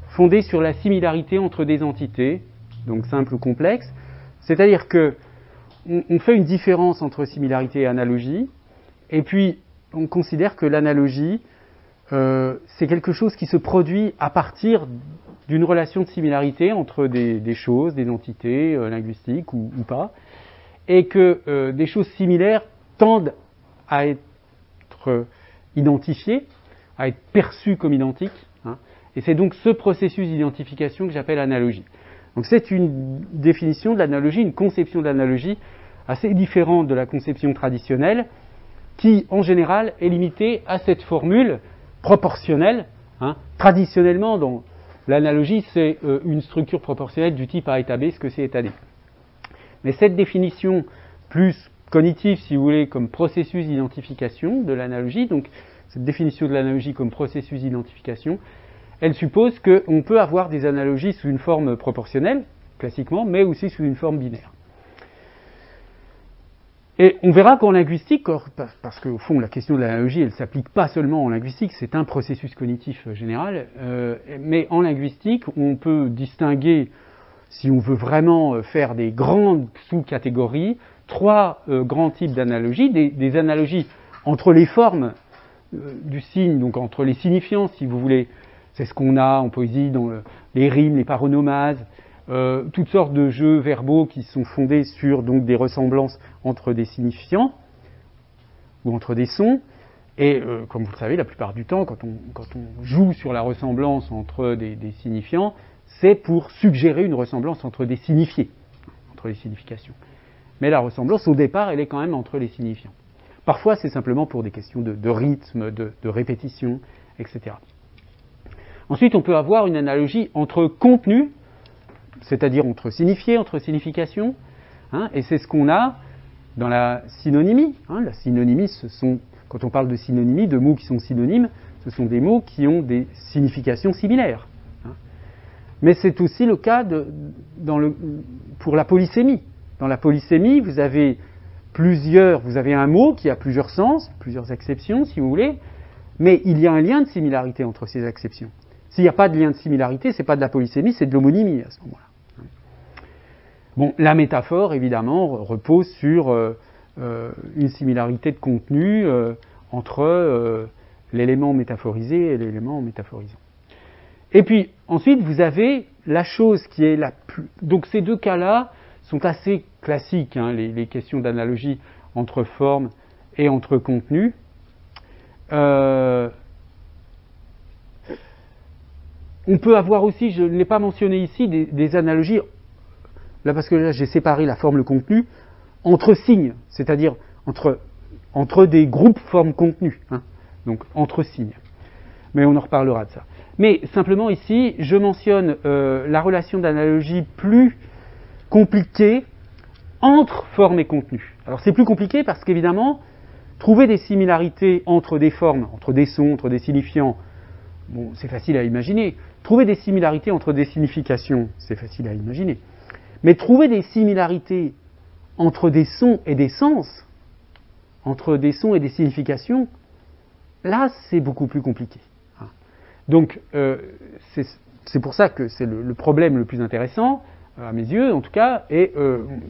fondé sur la similarité entre des entités, donc simple ou complexe. C'est-à-dire que on fait une différence entre similarité et analogie, et puis on considère que l'analogie, c'est quelque chose qui se produit à partir d'une relation de similarité entre des choses, des entités linguistiques ou pas, et que des choses similaires tendent à être identifiées, à être perçues comme identiques, hein, et c'est donc ce processus d'identification que j'appelle analogie. Donc c'est une définition de l'analogie, une conception de l'analogie assez différente de la conception traditionnelle, qui en général est limitée à cette formule proportionnelle. Hein. Traditionnellement, dans l'analogie, c'est une structure proportionnelle du type A est à B, ce que c'est est à D. Mais cette définition plus cognitive, si vous voulez, comme processus d'identification de l'analogie, donc cette définition de l'analogie comme processus d'identification, elle suppose qu'on peut avoir des analogies sous une forme proportionnelle, classiquement, mais aussi sous une forme binaire. Et on verra qu'en linguistique, parce qu'au fond, la question de l'analogie, elle ne s'applique pas seulement en linguistique, c'est un processus cognitif général, mais en linguistique, on peut distinguer, si on veut vraiment faire des grandes sous-catégories, trois grands types d'analogies, des analogies entre les formes du signe, donc entre les signifiants, si vous voulez. C'est ce qu'on a en poésie dans les rimes, les paronomases, toutes sortes de jeux verbaux qui sont fondés sur donc des ressemblances entre des signifiants ou entre des sons. Et comme vous le savez, la plupart du temps, quand on joue sur la ressemblance entre des signifiants, c'est pour suggérer une ressemblance entre des signifiés, entre les significations. Mais la ressemblance, au départ, elle est quand même entre les signifiants. Parfois, c'est simplement pour des questions de rythme, de répétition, etc. Ensuite, on peut avoir une analogie entre contenu, c'est-à-dire entre signifié, entre signification, hein, et c'est ce qu'on a dans la synonymie. Hein. La synonymie, quand on parle de synonymie, de mots qui sont synonymes, ce sont des mots qui ont des significations similaires. Hein. Mais c'est aussi le cas pour la polysémie. Dans la polysémie, vous avez un mot qui a plusieurs sens, plusieurs acceptions, si vous voulez, mais il y a un lien de similarité entre ces acceptions. S'il n'y a pas de lien de similarité, ce n'est pas de la polysémie, c'est de l'homonymie à ce moment-là. Bon, la métaphore, évidemment, repose sur une similarité de contenu entre l'élément métaphorisé et l'élément métaphorisant. Et puis, ensuite, vous avez la chose qui est la plus... Donc, ces deux cas-là sont assez classiques, hein, les questions d'analogie entre forme et entre contenu. On peut avoir aussi, je ne l'ai pas mentionné ici, des analogies, là parce que là j'ai séparé la forme, le contenu, entre signes, c'est-à-dire entre des groupes forme-contenu, hein, donc entre signes. Mais on en reparlera de ça. Mais simplement ici, je mentionne la relation d'analogie plus compliquée entre forme et contenu. Alors c'est plus compliqué parce qu'évidemment, trouver des similarités entre des formes, entre des sons, entre des signifiants, bon, c'est facile à imaginer. Trouver des similarités entre des significations, c'est facile à imaginer. Mais trouver des similarités entre des sons et des sens, entre des sons et des significations, là, c'est beaucoup plus compliqué. Donc, c'est pour ça que c'est le problème le plus intéressant, à mes yeux en tout cas, et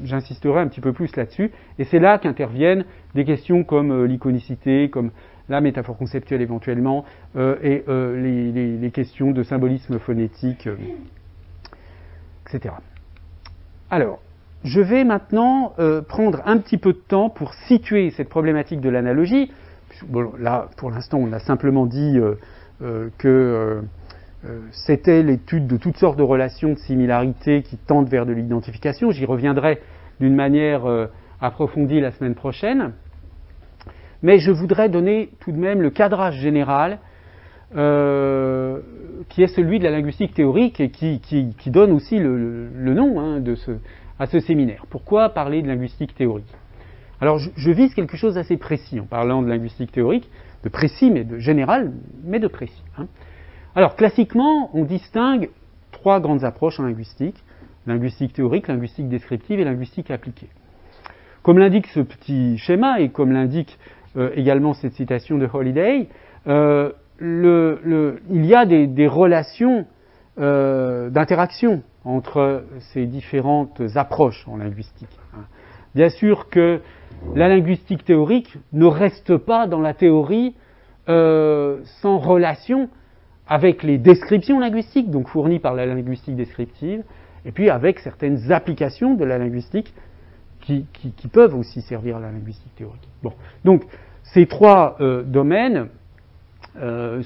j'insisterai un petit peu plus là-dessus. Et c'est là qu'interviennent des questions comme l'iconicité, comme la métaphore conceptuelle éventuellement, et les questions de symbolisme phonétique, etc. Alors, je vais maintenant prendre un petit peu de temps pour situer cette problématique de l'analogie. Bon, là, pour l'instant, on a simplement dit que c'était l'étude de toutes sortes de relations de similarité qui tendent vers de l'identification. J'y reviendrai d'une manière approfondie la semaine prochaine. Mais je voudrais donner tout de même le cadrage général qui est celui de la linguistique théorique et qui donne aussi le nom hein, à ce séminaire. Pourquoi parler de linguistique théorique ? Alors je vise quelque chose d'assez précis en parlant de linguistique théorique, de précis mais de général, mais de précis. Hein. Alors classiquement, on distingue trois grandes approches en linguistique, linguistique théorique, linguistique descriptive et linguistique appliquée. Comme l'indique ce petit schéma et comme l'indique également cette citation de Holiday, il y a des relations d'interaction entre ces différentes approches en linguistique. Bien sûr que la linguistique théorique ne reste pas dans la théorie sans relation avec les descriptions linguistiques, donc fournies par la linguistique descriptive, et puis avec certaines applications de la linguistique qui peuvent aussi servir à la linguistique théorique. Bon. Donc, ces trois domaines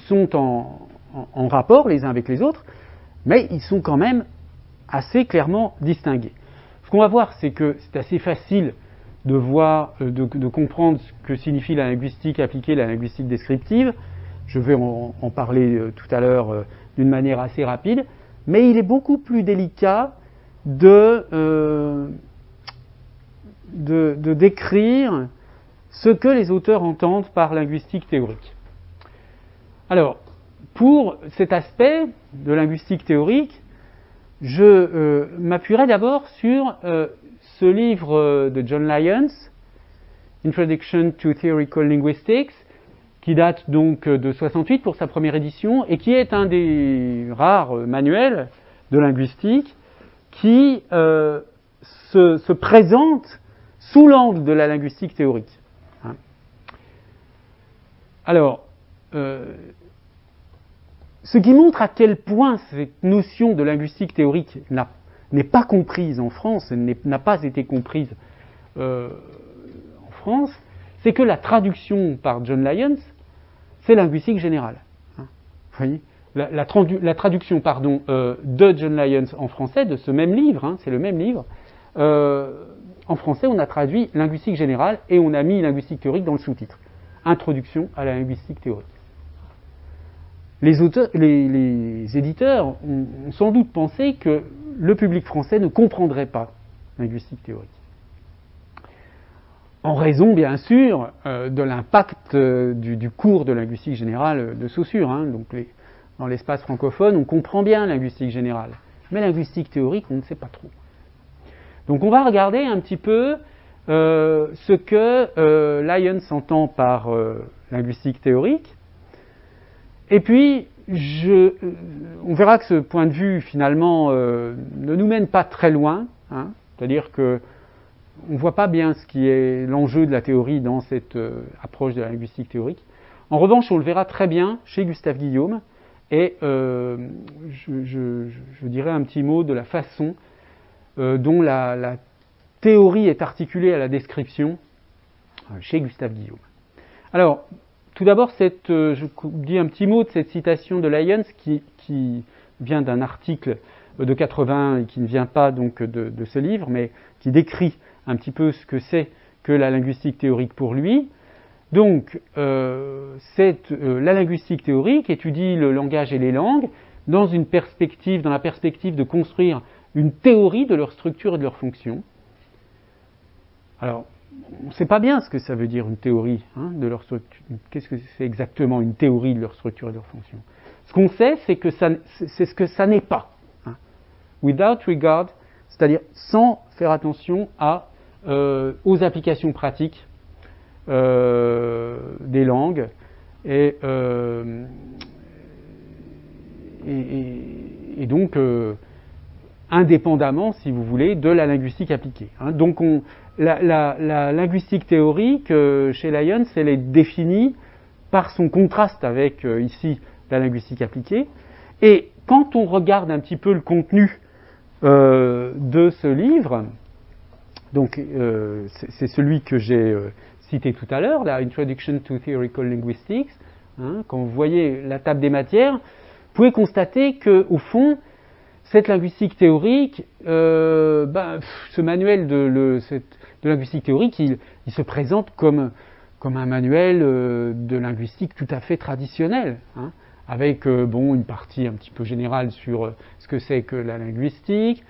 sont en rapport les uns avec les autres, mais ils sont quand même assez clairement distingués. Ce qu'on va voir, c'est que c'est assez facile de voir, de comprendre ce que signifie la linguistique appliquée, la linguistique descriptive. Je vais en parler tout à l'heure d'une manière assez rapide, mais il est beaucoup plus délicat de décrire ce que les auteurs entendent par linguistique théorique. Alors, pour cet aspect de linguistique théorique, je m'appuierai d'abord sur ce livre de John Lyons, Introduction to Theoretical Linguistics, qui date donc de 1968 pour sa première édition, et qui est un des rares manuels de linguistique qui se présente sous l'angle de la linguistique théorique. Hein. Alors, ce qui montre à quel point cette notion de linguistique théorique n'est pas comprise en France, n'a pas été comprise en France, c'est que la traduction par John Lyons c'est linguistique générale. Hein, vous voyez, la traduction de John Lyons en français, de ce même livre, hein, c'est le même livre, en français on a traduit linguistique générale et on a mis linguistique théorique dans le sous-titre. Introduction à la linguistique théorique. Les éditeurs ont sans doute pensé que le public français ne comprendrait pas linguistique théorique. En raison, bien sûr, de l'impact du cours de linguistique générale de Saussure. Hein. Donc dans l'espace francophone, on comprend bien linguistique générale. Mais linguistique théorique, on ne sait pas trop. Donc on va regarder un petit peu ce que Lyons entend par linguistique théorique. Et puis, on verra que ce point de vue, finalement, ne nous mène pas très loin. Hein. C'est-à-dire que on ne voit pas bien ce qui est l'enjeu de la théorie dans cette approche de la linguistique théorique. En revanche, on le verra très bien chez Gustave Guillaume, et je dirai un petit mot de la façon dont la théorie est articulée à la description chez Gustave Guillaume. Alors, tout d'abord, je dis un petit mot de cette citation de Lyons qui vient d'un article de 80 et qui ne vient pas donc de ce livre, mais qui décrit un petit peu ce que c'est que la linguistique théorique pour lui. Donc, la linguistique théorique étudie le langage et les langues dans la perspective de construire une théorie de leur structure et de leur fonction. Alors, on ne sait pas bien ce que ça veut dire une théorie de leur structure. Qu'est-ce que c'est exactement une théorie de leur structure et de leur fonction? Ce qu'on sait, c'est ce que ça n'est pas. Hein. Without regard, c'est-à-dire sans faire attention aux applications pratiques des langues et donc indépendamment, si vous voulez, de la linguistique appliquée. Hein. Donc la linguistique théorique chez Lyons, elle est définie par son contraste avec ici la linguistique appliquée. Et quand on regarde un petit peu le contenu de ce livre, donc c'est celui que j'ai cité tout à l'heure, la Introduction to Theoretical Linguistics, hein, quand vous voyez la table des matières, vous pouvez constater qu'au fond, cette linguistique théorique, ce manuel de linguistique théorique, il se présente comme un manuel de linguistique tout à fait traditionnel, hein, avec une partie un petit peu générale sur ce que c'est que la linguistique,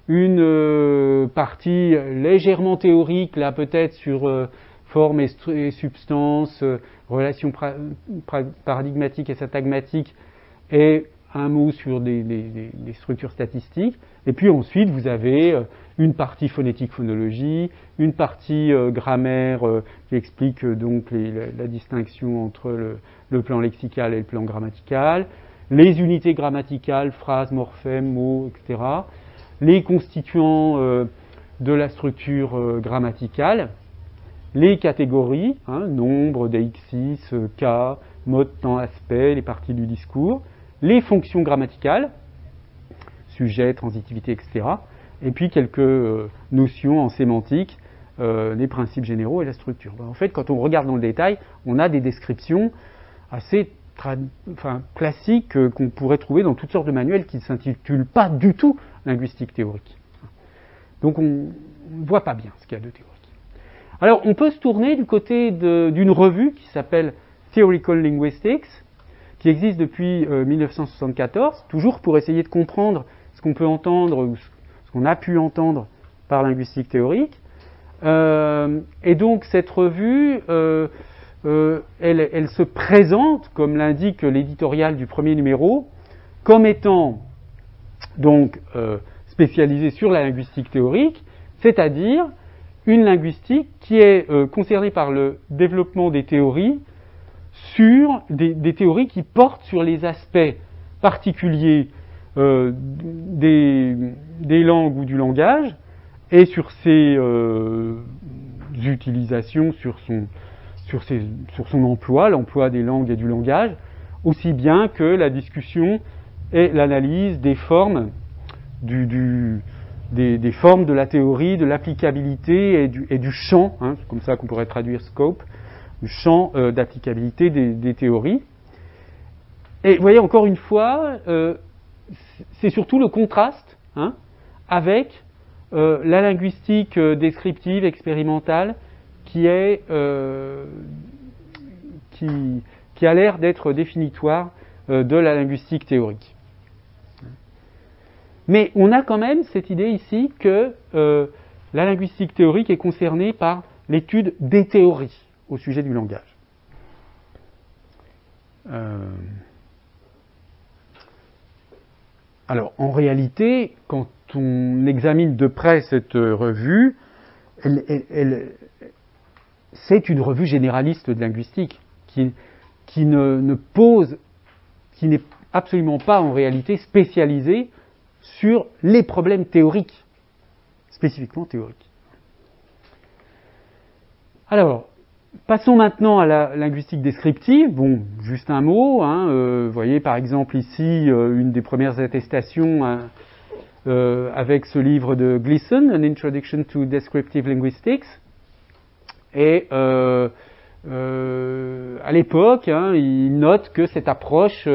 une partie légèrement théorique, là peut-être sur forme et substance, relations paradigmatiques et syntagmatiques, et un mot sur des structures statistiques. Et puis ensuite, vous avez une partie phonétique-phonologie, une partie grammaire qui explique donc la distinction entre le plan lexical et le plan grammatical, les unités grammaticales, phrases, morphèmes, mots, etc., les constituants de la structure grammaticale, les catégories, nombre, deixis, cas, mode, temps, aspect, les parties du discours, les fonctions grammaticales, sujet, transitivité, etc., et puis quelques notions en sémantique, les principes généraux et la structure. En fait, quand on regarde dans le détail, on a des descriptions assez classiques qu'on pourrait trouver dans toutes sortes de manuels qui ne s'intitulent pas du tout linguistique théorique. Donc on ne voit pas bien ce qu'il y a de théorique. Alors on peut se tourner du côté d'une revue qui s'appelle Theoretical Linguistics, qui existe depuis 1974, toujours pour essayer de comprendre ce qu'on peut entendre, ou ce qu'on a pu entendre par linguistique théorique. Et donc cette revue, elle se présente, comme l'indique l'éditorial du premier numéro, comme étant donc spécialisée sur la linguistique théorique, c'est-à-dire une linguistique qui est concernée par le développement des théories sur des théories qui portent sur les aspects particuliers des langues ou du langage et sur ses utilisations, sur son emploi, l'emploi des langues et du langage, aussi bien que la discussion et l'analyse des formes des formes de la théorie, de l'applicabilité et du champ, c'est comme ça qu'on pourrait traduire scope, champ d'applicabilité des théories. Et vous voyez, encore une fois, c'est surtout le contraste avec la linguistique descriptive, expérimentale, qui a l'air d'être définitoire de la linguistique théorique. Mais on a quand même cette idée ici que la linguistique théorique est concernée par l'étude des théories au sujet du langage. Alors, en réalité, quand on examine de près cette revue, c'est une revue généraliste de linguistique qui n'est absolument pas en réalité spécialisée sur les problèmes théoriques, spécifiquement théoriques. Alors, passons maintenant à la linguistique descriptive. Bon, juste un mot. Vous voyez par exemple ici une des premières attestations avec ce livre de Gleason, An Introduction to Descriptive Linguistics. Et à l'époque, il note que cette approche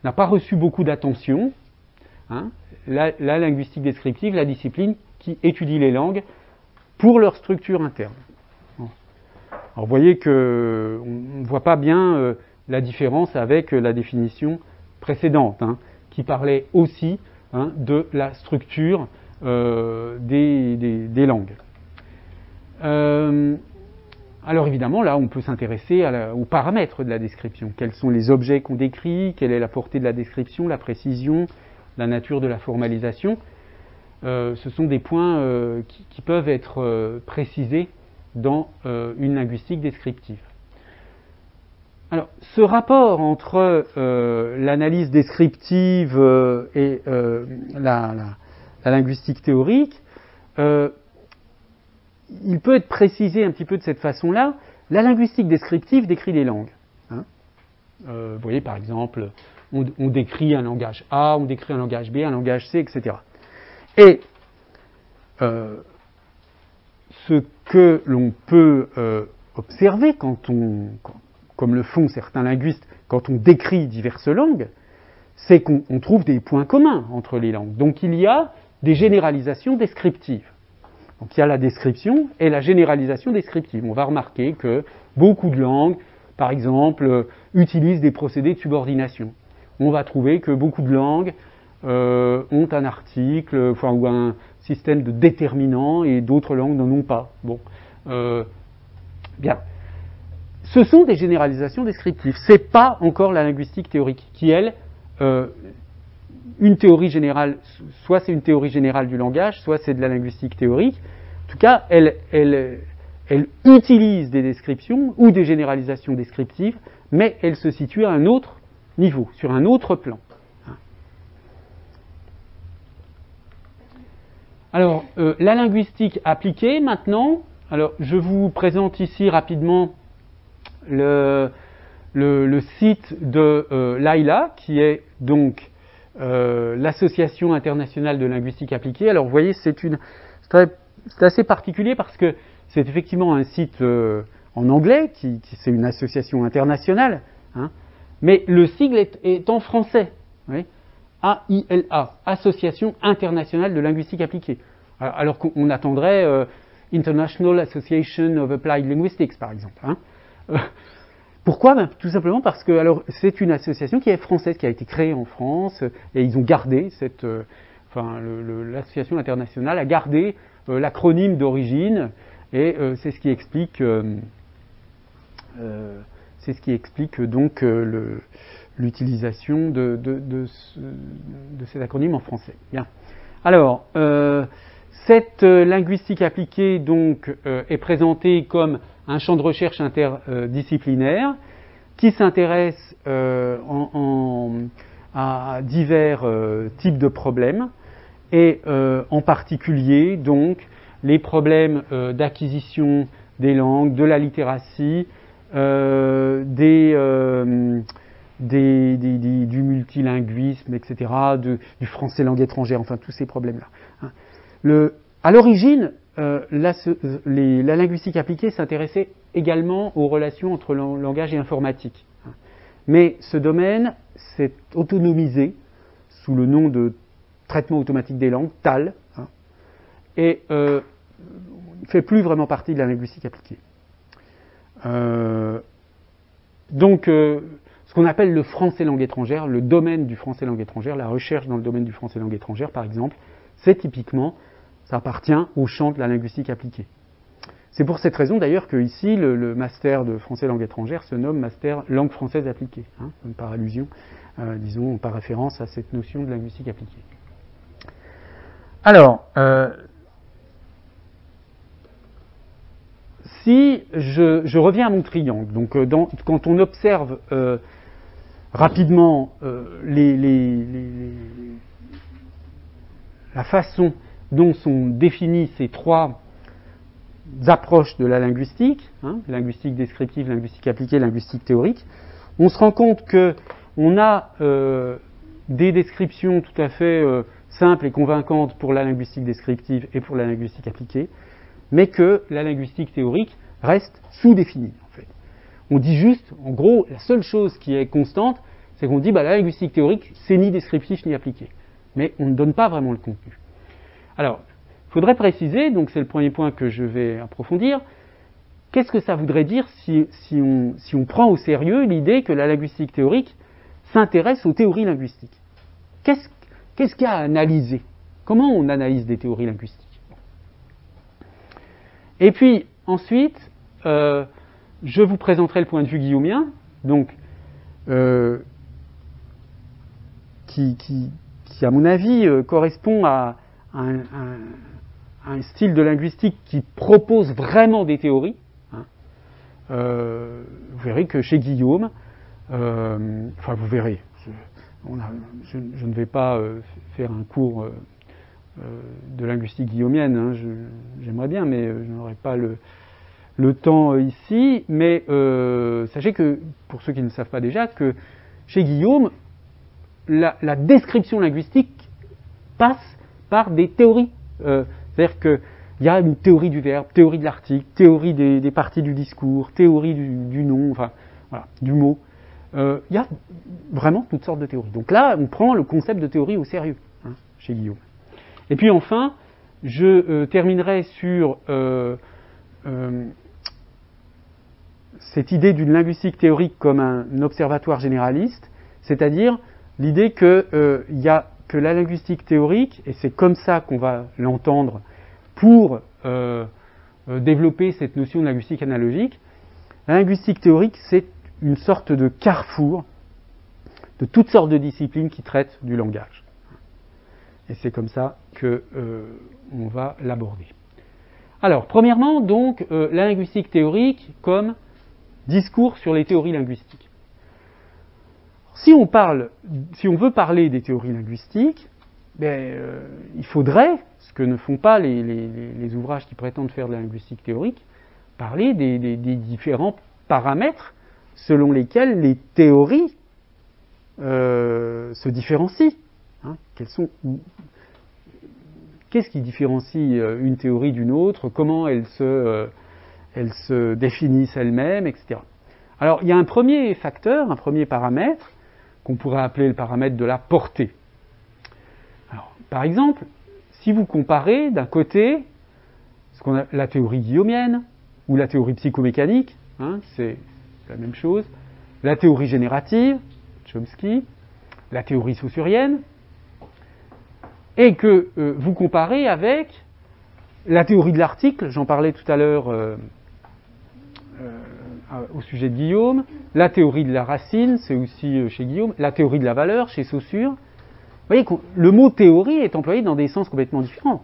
n'a pas reçu beaucoup d'attention. La linguistique descriptive, la discipline qui étudie les langues pour leur structure interne. Alors vous voyez qu'on ne voit pas bien la différence avec la définition précédente, qui parlait aussi de la structure des langues. Alors évidemment, là, on peut s'intéresser aux paramètres de la description. Quels sont les objets qu'on décrit, quelle est la portée de la description, la précision, la nature de la formalisation. Ce sont des points qui peuvent être précisés dans une linguistique descriptive. Alors, ce rapport entre l'analyse descriptive et la linguistique théorique, il peut être précisé un petit peu de cette façon-là. La linguistique descriptive décrit les langues. Vous voyez, par exemple, on décrit un langage A, on décrit un langage B, un langage C, etc. Et ce que l'on peut observer comme le font certains linguistes, quand on décrit diverses langues, c'est qu'on trouve des points communs entre les langues. Donc il y a des généralisations descriptives. Donc il y a la description et la généralisation descriptive. On va remarquer que beaucoup de langues, par exemple, utilisent des procédés de subordination. On va trouver que beaucoup de langues ont un article, ou un système de déterminant, et d'autres langues n'en ont pas. Bon, bien. Ce sont des généralisations descriptives. C'est pas encore la linguistique théorique qui, elle, une théorie générale, soit c'est une théorie générale du langage, soit c'est de la linguistique théorique. En tout cas, elle utilise des descriptions ou des généralisations descriptives, mais elle se situe à un autre niveau, sur un autre plan. Alors, la linguistique appliquée, maintenant, alors je vous présente ici rapidement le site de l'AILA, qui est donc l'Association internationale de linguistique appliquée. Alors, vous voyez, c'est assez particulier parce que c'est effectivement un site en anglais, c'est une association internationale, mais le sigle est en français. Vous voyez, AILA, Association internationale de linguistique appliquée. Alors qu'on attendrait International Association of Applied Linguistics, par exemple. Pourquoi ? Tout simplement parce que c'est une association qui est française, qui a été créée en France, et ils ont gardé l'association internationale a gardé l'acronyme d'origine, et c'est ce qui explique donc l'utilisation de cet acronyme en français. Bien. Alors, cette linguistique appliquée donc est présentée comme un champ de recherche interdisciplinaire qui s'intéresse à divers types de problèmes, et en particulier donc les problèmes d'acquisition des langues, de la littératie, du multilinguisme, etc., du français langue étrangère, enfin tous ces problèmes-là. À l'origine, la linguistique appliquée s'intéressait également aux relations entre langage et informatique. Mais ce domaine s'est autonomisé sous le nom de traitement automatique des langues, TAL, et ne fait plus vraiment partie de la linguistique appliquée. Donc, ce qu'on appelle le français langue étrangère, le domaine du français langue étrangère, la recherche dans le domaine du français langue étrangère, par exemple, c'est typiquement, ça appartient au champ de la linguistique appliquée. C'est pour cette raison d'ailleurs que ici le master de français langue étrangère se nomme master langue française appliquée, par allusion, disons, par référence à cette notion de linguistique appliquée. Alors, si je reviens à mon triangle, donc quand on observe rapidement la façon dont sont définies ces trois approches de la linguistique, linguistique descriptive, linguistique appliquée, linguistique théorique, on se rend compte qu'on a des descriptions tout à fait simples et convaincantes pour la linguistique descriptive et pour la linguistique appliquée, mais que la linguistique théorique reste sous-définie, en fait. On dit juste, en gros, la seule chose qui est constante, c'est qu'on dit la linguistique théorique, c'est ni descriptif ni appliqué. Mais on ne donne pas vraiment le contenu. Alors, il faudrait préciser, donc c'est le premier point que je vais approfondir, qu'est-ce que ça voudrait dire si on prend au sérieux l'idée que la linguistique théorique s'intéresse aux théories linguistiques. Qu'est-ce qu'il y a à analyser? Comment on analyse des théories linguistiques? Et puis, ensuite, je vous présenterai le point de vue guillaumien, donc, qui à mon avis, correspond à un style de linguistique qui propose vraiment des théories. Vous verrez que chez Guillaume, vous verrez, je ne vais pas faire un cours de linguistique guillaumienne, j'aimerais bien, mais je n'aurai pas le temps ici. Mais sachez que, pour ceux qui ne le savent pas déjà, que chez Guillaume, la description linguistique passe par des théories. C'est-à-dire qu'il y a une théorie du verbe, théorie de l'article, théorie des parties du discours, théorie du nom, du mot. Il y a vraiment toutes sortes de théories. Donc là, on prend le concept de théorie au sérieux, chez Guillaume. Et puis enfin, je terminerai sur cette idée d'une linguistique théorique comme un observatoire généraliste, c'est-à-dire l'idée que la linguistique théorique, et c'est comme ça qu'on va l'entendre pour développer cette notion de linguistique analogique, la linguistique théorique, c'est une sorte de carrefour de toutes sortes de disciplines qui traitent du langage. Et c'est comme ça qu'on va l'aborder. Alors, premièrement, donc, la linguistique théorique comme discours sur les théories linguistiques. Si on veut parler des théories linguistiques, il faudrait, ce que ne font pas les ouvrages qui prétendent faire de la linguistique théorique, parler des différents paramètres selon lesquels les théories se différencient. Qu'est-ce qui différencie une théorie d'une autre? Comment elles se définissent elles-mêmes, etc. Alors, il y a un premier facteur, un premier paramètre, qu'on pourrait appeler le paramètre de la portée. Alors, par exemple, si vous comparez d'un côté la théorie guillaumienne ou la théorie psychomécanique, c'est la même chose, la théorie générative, Chomsky, la théorie saussurienne, et que vous comparez avec la théorie de l'article, j'en parlais tout à l'heure au sujet de Guillaume, la théorie de la racine, c'est aussi chez Guillaume, la théorie de la valeur chez Saussure. Vous voyez que le mot théorie est employé dans des sens complètement différents.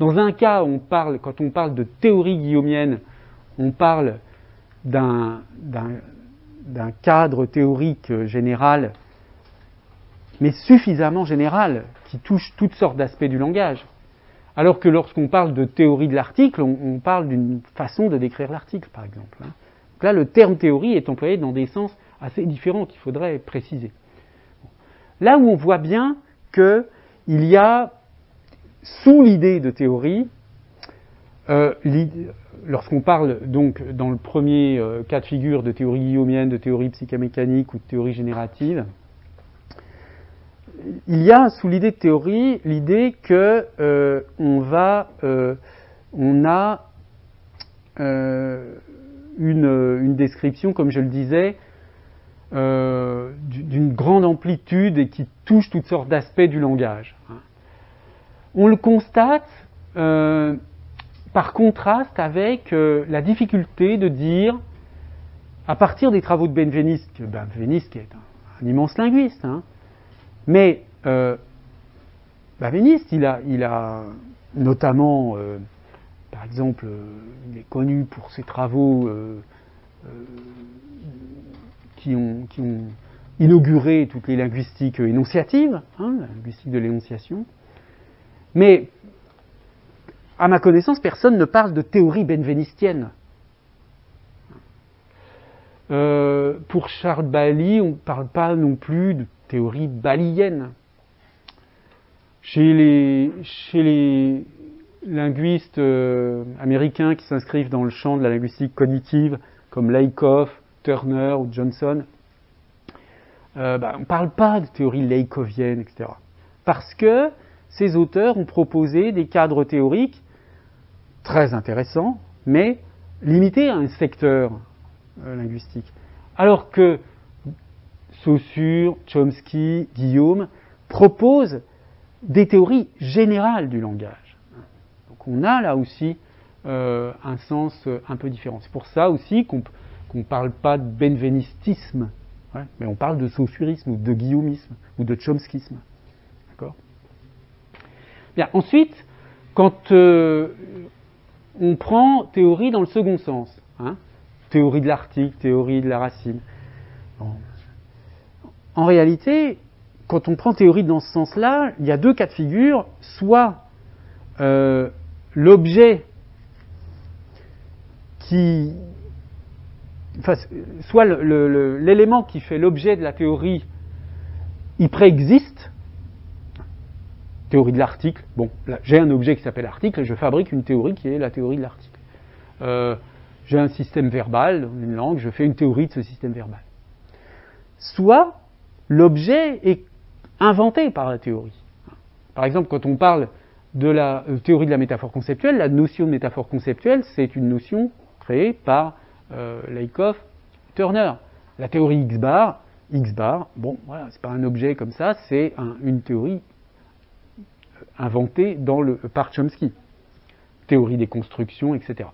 Dans un cas, quand on parle de théorie guillaumienne, on parle d'un cadre théorique général, mais suffisamment général, qui touche toutes sortes d'aspects du langage. Alors que lorsqu'on parle de théorie de l'article, on parle d'une façon de décrire l'article, par exemple. Donc là, le terme théorie est employé dans des sens assez différents qu'il faudrait préciser. Là où on voit bien qu'il y a sous l'idée de théorie, lorsqu'on parle donc dans le premier cas de figure de théorie guillaumienne, de théorie psychomécanique ou de théorie générative, il y a sous l'idée de théorie l'idée que on a une description, comme je le disais, d'une grande amplitude et qui touche toutes sortes d'aspects du langage. On le constate par contraste avec la difficulté de dire, à partir des travaux de Benveniste, Benveniste qui est un immense linguiste, mais Benveniste, il a notamment, par exemple, il est connu pour ses travaux qui ont inauguré toutes les linguistiques énonciatives, la linguistique de l'énonciation. Mais, à ma connaissance, personne ne parle de théorie benvenistienne. Pour Charles Bailly, on ne parle pas non plus de théorie baillienne. Chez les linguistes américains qui s'inscrivent dans le champ de la linguistique cognitive, comme Lakoff, Turner ou Johnson, on ne parle pas de théorie lakovienne, etc. Parce que ces auteurs ont proposé des cadres théoriques très intéressants, mais limités à un secteur linguistique. Alors que Saussure, Chomsky, Guillaume proposent des théories générales du langage. Donc on a là aussi un sens un peu différent. C'est pour ça aussi qu'on ne parle pas de benvenistisme, mais on parle de saussurisme ou de guillaumisme ou de chomskisme. D'accord ? Bien, ensuite, quand on prend théorie dans le second sens, théorie de l'article, théorie de la racine, en réalité, quand on prend théorie dans ce sens-là, il y a deux cas de figure, soit l'objet qui... Enfin, soit l'élément qui fait l'objet de la théorie, il préexiste. Théorie de l'article, bon, là, j'ai un objet qui s'appelle article et je fabrique une théorie qui est la théorie de l'article. J'ai un système verbal, une langue, je fais une théorie de ce système verbal. Soit l'objet est inventé par la théorie. Par exemple, quand on parle de la théorie de la métaphore conceptuelle, la notion de métaphore conceptuelle, c'est une notion créée par Lakoff, Turner. La théorie X-bar, bon, voilà, c'est pas un objet comme ça, c'est une théorie inventée par Chomsky. Théorie des constructions, etc.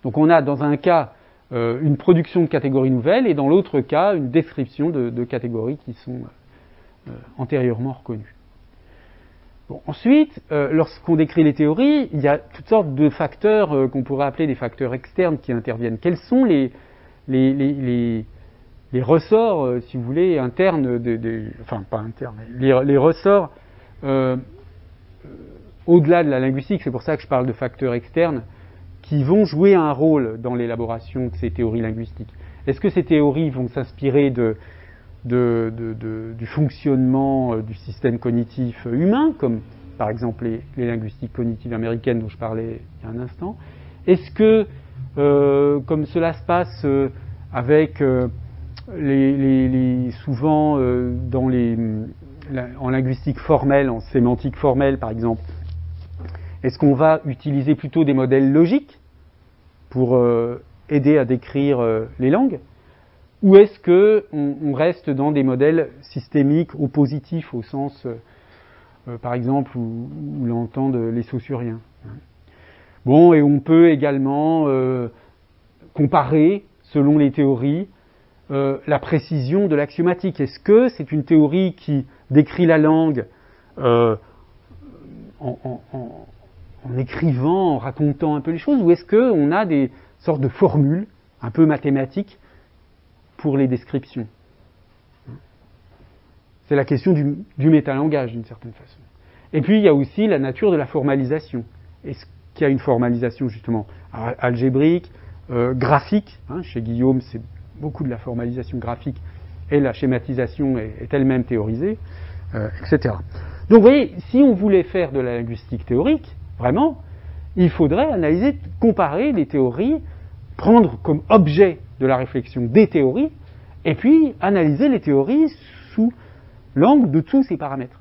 Donc on a dans un cas une production de catégories nouvelles et dans l'autre cas une description de catégories qui sont antérieurement reconnues. Bon, ensuite, lorsqu'on décrit les théories, il y a toutes sortes de facteurs qu'on pourrait appeler des facteurs externes qui interviennent. Quels sont les ressorts, si vous voulez, internes, enfin pas internes, les ressorts au-delà de la linguistique, c'est pour ça que je parle de facteurs externes, qui vont jouer un rôle dans l'élaboration de ces théories linguistiques. Est-ce que ces théories vont s'inspirer du fonctionnement du système cognitif humain, comme par exemple les linguistiques cognitives américaines dont je parlais il y a un instant? Est-ce que, comme cela se passe avec souvent en linguistique formelle, en sémantique formelle par exemple, est-ce qu'on va utiliser plutôt des modèles logiques pour aider à décrire les langues? Ou est-ce qu'on reste dans des modèles systémiques oppositifs au sens, par exemple, où l'entendent les saussuriens? Bon, et on peut également comparer, selon les théories, la précision de l'axiomatique. Est-ce que c'est une théorie qui décrit la langue en écrivant, en racontant un peu les choses, ou est-ce qu'on a des sortes de formules un peu mathématiques pour les descriptions? C'est la question du métalangage, d'une certaine façon. Et puis, il y a aussi la nature de la formalisation. Est-ce qu'il y a une formalisation, justement, algébrique, graphique? Chez Guillaume, c'est beaucoup de la formalisation graphique, et la schématisation est elle-même théorisée, etc. Donc vous voyez, si on voulait faire de la linguistique théorique, vraiment, il faudrait analyser, comparer les théories, prendre comme objet de la réflexion des théories, et puis analyser les théories sous l'angle de tous ces paramètres.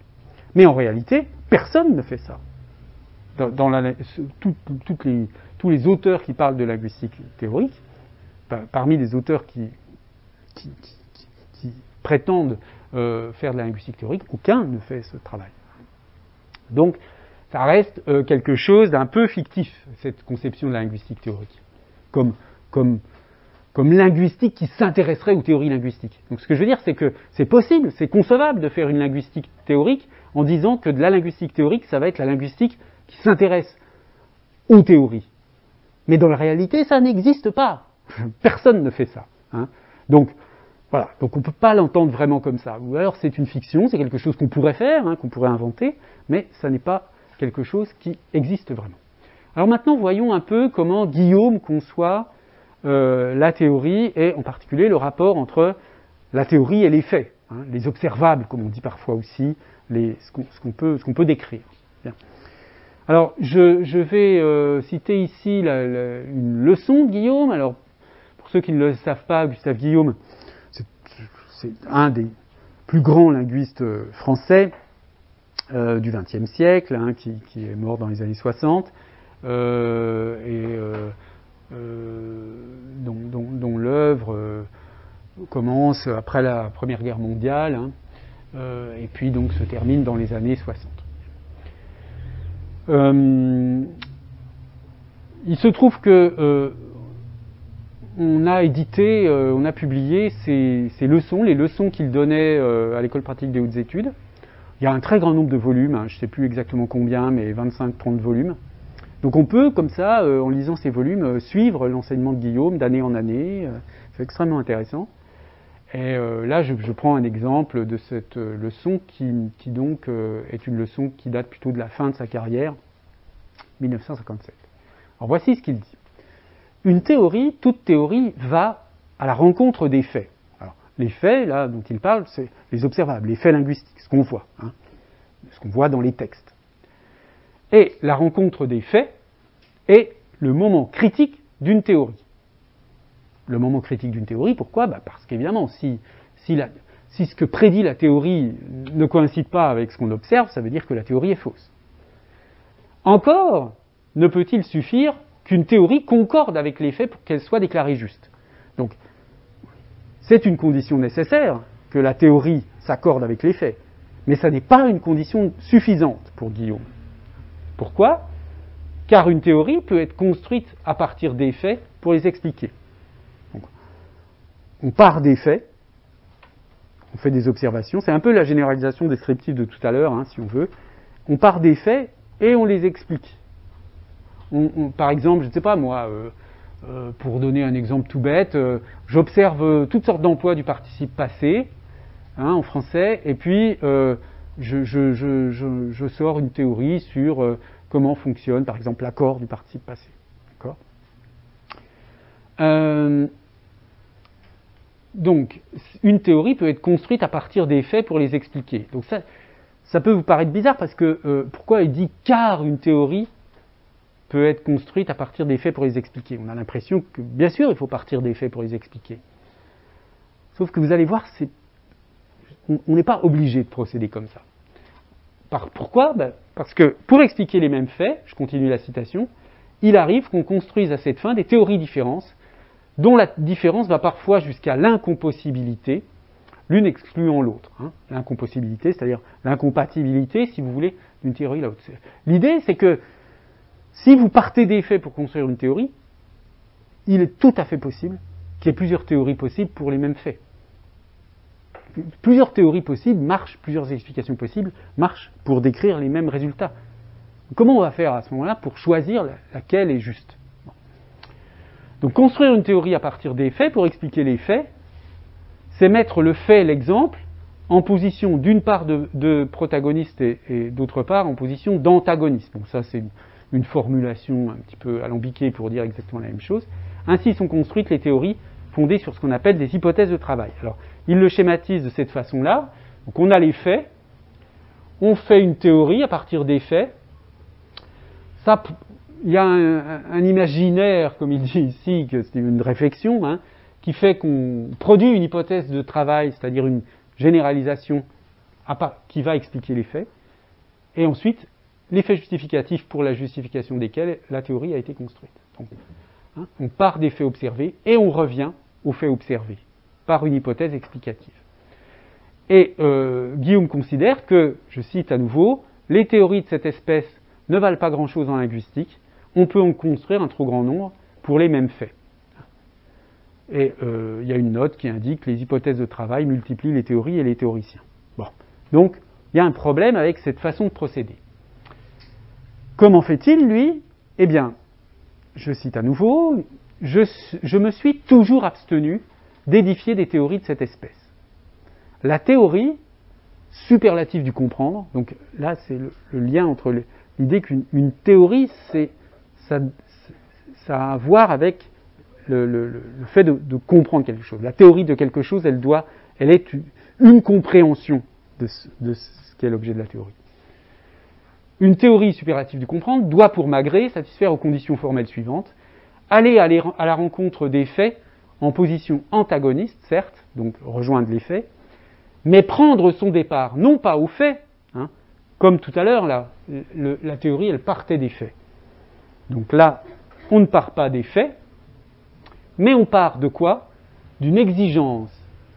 Mais en réalité, personne ne fait ça. Tous les auteurs qui parlent de linguistique théorique, parmi les auteurs qui prétendent faire de la linguistique théorique, aucun ne fait ce travail. Donc, ça reste quelque chose d'un peu fictif, cette conception de la linguistique théorique, comme linguistique qui s'intéresserait aux théories linguistiques. Donc, ce que je veux dire, c'est que c'est possible, c'est concevable de faire une linguistique théorique en disant que de la linguistique théorique, ça va être la linguistique qui s'intéresse aux théories. Mais dans la réalité, ça n'existe pas. Personne ne fait ça. Hein. Donc, voilà. Donc, on ne peut pas l'entendre vraiment comme ça. Ou alors, c'est une fiction, c'est quelque chose qu'on pourrait faire, qu'on pourrait inventer, mais ça n'est pas quelque chose qui existe vraiment. Alors maintenant, voyons un peu comment Guillaume conçoit la théorie et en particulier le rapport entre la théorie et les faits, les observables, comme on dit parfois aussi, ce qu'on peut décrire. Bien. Alors, je vais citer ici une leçon de Guillaume. Alors, pour ceux qui ne le savent pas, Gustave Guillaume, c'est un des plus grands linguistes français du XXe siècle, qui est mort dans les années 60, dont l'œuvre commence après la Première Guerre mondiale, et puis donc se termine dans les années 60. Il se trouve que on a édité, on a publié ces leçons, les leçons qu'il donnait à l'École pratique des hautes études. Il y a un très grand nombre de volumes, je ne sais plus exactement combien, mais 25-30 volumes. Donc on peut, comme ça, en lisant ces volumes, suivre l'enseignement de Guillaume d'année en année. C'est extrêmement intéressant. Et là, je prends un exemple de cette leçon qui donc est une leçon qui date plutôt de la fin de sa carrière, 1957. Alors voici ce qu'il dit. Une théorie, toute théorie, va à la rencontre des faits. Alors, les faits, là, dont il parle, c'est les observables, les faits linguistiques, ce qu'on voit, ce qu'on voit dans les textes. Et la rencontre des faits est le moment critique d'une théorie. Le moment critique d'une théorie, pourquoi ? Parce qu'évidemment, si ce que prédit la théorie ne coïncide pas avec ce qu'on observe, ça veut dire que la théorie est fausse. Encore ne peut-il suffire qu'une théorie concorde avec les faits pour qu'elle soit déclarée juste. Donc, c'est une condition nécessaire que la théorie s'accorde avec les faits, mais ça n'est pas une condition suffisante pour Guillaume. Pourquoi ? Car une théorie peut être construite à partir des faits pour les expliquer. Donc, on part des faits, on fait des observations, c'est un peu la généralisation descriptive de tout à l'heure, si on veut. On part des faits et on les explique. Par exemple, je ne sais pas moi, pour donner un exemple tout bête, j'observe toutes sortes d'emplois du participe passé, en français, et puis je sors une théorie sur comment fonctionne, par exemple, l'accord du participe passé. D'accord ? Donc, une théorie peut être construite à partir des faits pour les expliquer. Donc ça peut vous paraître bizarre parce que pourquoi il dit car une théorie peut être construite à partir des faits pour les expliquer. On a l'impression que, bien sûr, il faut partir des faits pour les expliquer. Sauf que vous allez voir, on n'est pas obligé de procéder comme ça. Pourquoi ? Parce que pour expliquer les mêmes faits, je continue la citation, il arrive qu'on construise à cette fin des théories différentes, dont la différence va parfois jusqu'à l'incompossibilité, l'une excluant l'autre. L'incompossibilité, c'est-à-dire l'incompatibilité, si vous voulez, d'une théorie à l'autre. L'idée, c'est que si vous partez des faits pour construire une théorie, il est tout à fait possible qu'il y ait plusieurs théories possibles pour les mêmes faits. Plusieurs théories possibles marchent, plusieurs explications possibles marchent pour décrire les mêmes résultats. Comment on va faire à ce moment-là pour choisir laquelle est juste ? Donc construire une théorie à partir des faits pour expliquer les faits, c'est mettre le fait, l'exemple, en position d'une part de protagoniste et d'autre part en position d'antagoniste. Bon, ça c'est une formulation un petit peu alambiquée pour dire exactement la même chose. Ainsi sont construites les théories fondées sur ce qu'on appelle des hypothèses de travail. Alors, il le schématise de cette façon-là. Donc, on a les faits, on fait une théorie à partir des faits. Ça, il y a un imaginaire, comme il dit ici, que c'est une réflexion, hein, qui fait qu'on produit une hypothèse de travail, c'est-à-dire une généralisation qui va expliquer les faits, et ensuite les faits justificatifs pour la justification desquels la théorie a été construite. Donc, hein, on part des faits observés et on revient aux faits observés par une hypothèse explicative. Et Guillaume considère que, je cite à nouveau, les théories de cette espèce ne valent pas grand-chose en linguistique, on peut en construire un trop grand nombre pour les mêmes faits. Et il y a une note qui indique que les hypothèses de travail multiplient les théories et les théoriciens. Bon. Donc, il y a un problème avec cette façon de procéder. Comment fait-il, lui? Eh bien, je cite à nouveau, je me suis toujours abstenu d'édifier des théories de cette espèce. La théorie superlative du comprendre, donc là c'est le lien entre l'idée qu'une théorie, ça a à voir avec le fait de comprendre quelque chose. La théorie de quelque chose, elle est une compréhension de ce qu'est l'objet de la théorie. Une théorie superlative du comprendre doit, pour Magré, satisfaire aux conditions formelles suivantes: aller à la rencontre des faits en position antagoniste, certes, donc rejoindre les faits, mais prendre son départ, non pas aux faits, hein, comme tout à l'heure, la théorie, elle partait des faits. Donc là, on ne part pas des faits, mais on part de quoi? D'une exigence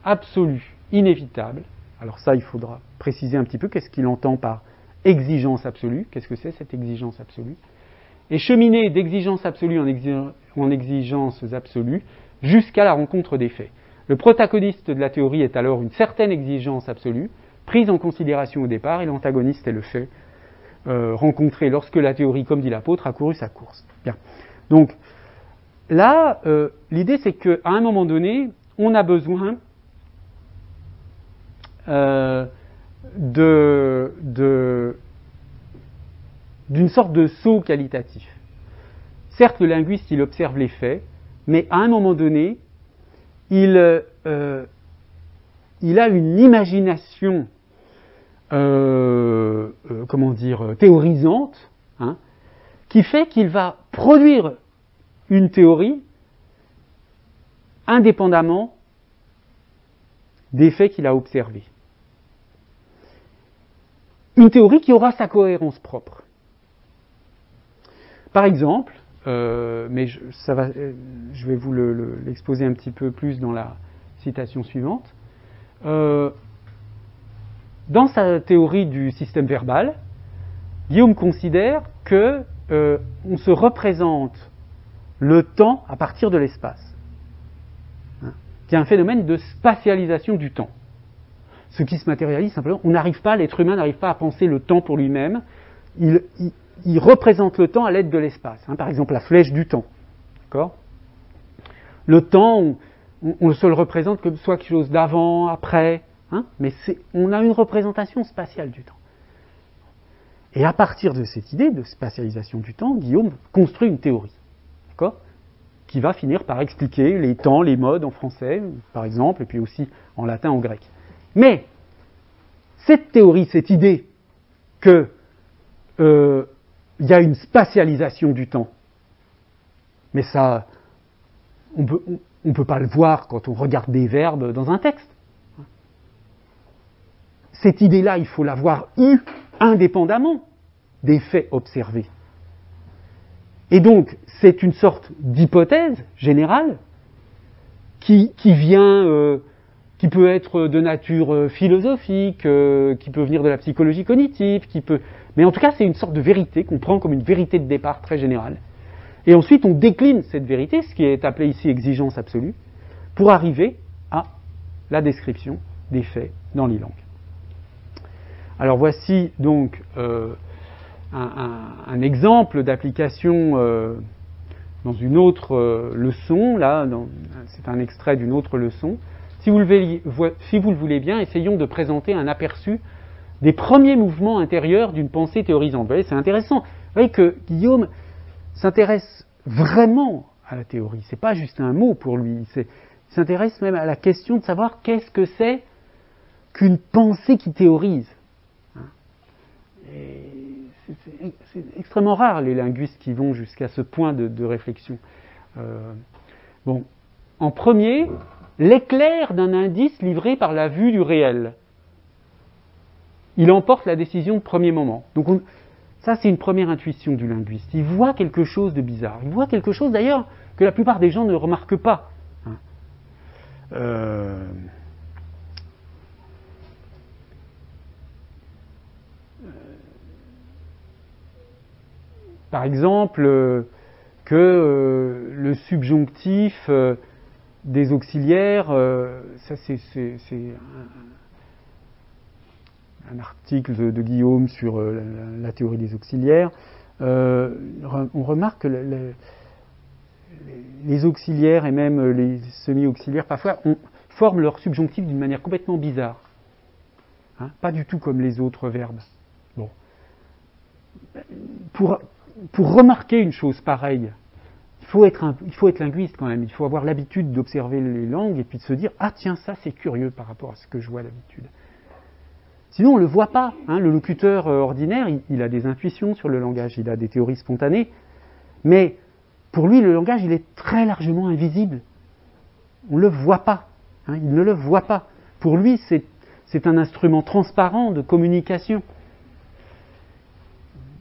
absolue, inévitable. Alors ça, il faudra préciser un petit peu qu'est-ce qu'il entend par exigence absolue, qu'est-ce que c'est cette exigence absolue, et cheminer d'exigence absolue en exigences absolues jusqu'à la rencontre des faits. Le protagoniste de la théorie est alors une certaine exigence absolue, prise en considération au départ, et l'antagoniste est le fait rencontré lorsque la théorie, comme dit l'apôtre, a couru sa course. Bien. Donc, là, l'idée c'est qu'à un moment donné, on a besoin d'une sorte de saut qualitatif. Certes, le linguiste, il observe les faits, mais à un moment donné, il a une imagination, théorisante, hein, qui fait qu'il va produire une théorie indépendamment des faits qu'il a observés. Une théorie qui aura sa cohérence propre. Par exemple, mais je vais vous l'exposer un petit peu plus dans la citation suivante. Dans sa théorie du système verbal, Guillaume considère que on se représente le temps à partir de l'espace, hein, qui est un phénomène de spatialisation du temps. Ce qui se matérialise simplement, l'être humain n'arrive pas à penser le temps pour lui-même, il représente le temps à l'aide de l'espace, hein, par exemple la flèche du temps. D'accord ? Le temps, on se le représente comme soit quelque chose d'avant, après, hein, mais on a une représentation spatiale du temps. Et à partir de cette idée de spatialisation du temps, Guillaume construit une théorie, d'accord, qui va finir par expliquer les temps, les modes en français, par exemple, et puis aussi en latin, en grec. Mais cette théorie, cette idée que il y a une spatialisation du temps, mais ça, on peut pas le voir quand on regarde des verbes dans un texte. Cette idée-là, il faut l'avoir eue indépendamment des faits observés. Et donc, c'est une sorte d'hypothèse générale qui vient, qui peut être de nature philosophique, qui peut venir de la psychologie cognitive, mais en tout cas, c'est une sorte de vérité qu'on prend comme une vérité de départ très générale. Et ensuite, on décline cette vérité, ce qui est appelé ici exigence absolue, pour arriver à la description des faits dans les langues. Alors voici donc un exemple d'application dans une autre leçon. Là, c'est un extrait d'une autre leçon. Si vous le voulez bien, essayons de présenter un aperçu des premiers mouvements intérieurs d'une pensée théorisante. Vous voyez, c'est intéressant. Vous voyez que Guillaume s'intéresse vraiment à la théorie. C'est pas juste un mot pour lui. Il s'intéresse même à la question de savoir qu'est-ce que c'est qu'une pensée qui théorise. c'est extrêmement rare les linguistes qui vont jusqu'à ce point de réflexion. Bon, en premier, l'éclair d'un indice livré par la vue du réel. Il emporte la décision de premier moment. Donc ça, c'est une première intuition du linguiste. Il voit quelque chose de bizarre. Il voit quelque chose, d'ailleurs, que la plupart des gens ne remarquent pas. Par exemple, que le subjonctif des auxiliaires, ça c'est un article de Guillaume sur la théorie des auxiliaires. On remarque que les auxiliaires et même les semi-auxiliaires parfois forment leur subjonctif d'une manière complètement bizarre. Pas du tout comme les autres verbes. Bon. Pour remarquer une chose pareille, il faut être linguiste quand même. Il faut avoir l'habitude d'observer les langues et puis de se dire « Ah tiens, ça c'est curieux par rapport à ce que je vois d'habitude ». Sinon, on ne le voit pas. Le locuteur ordinaire, il a des intuitions sur le langage, il a des théories spontanées, mais pour lui, le langage, il est très largement invisible. On ne le voit pas. Il ne le voit pas. Pour lui, c'est un instrument transparent de communication.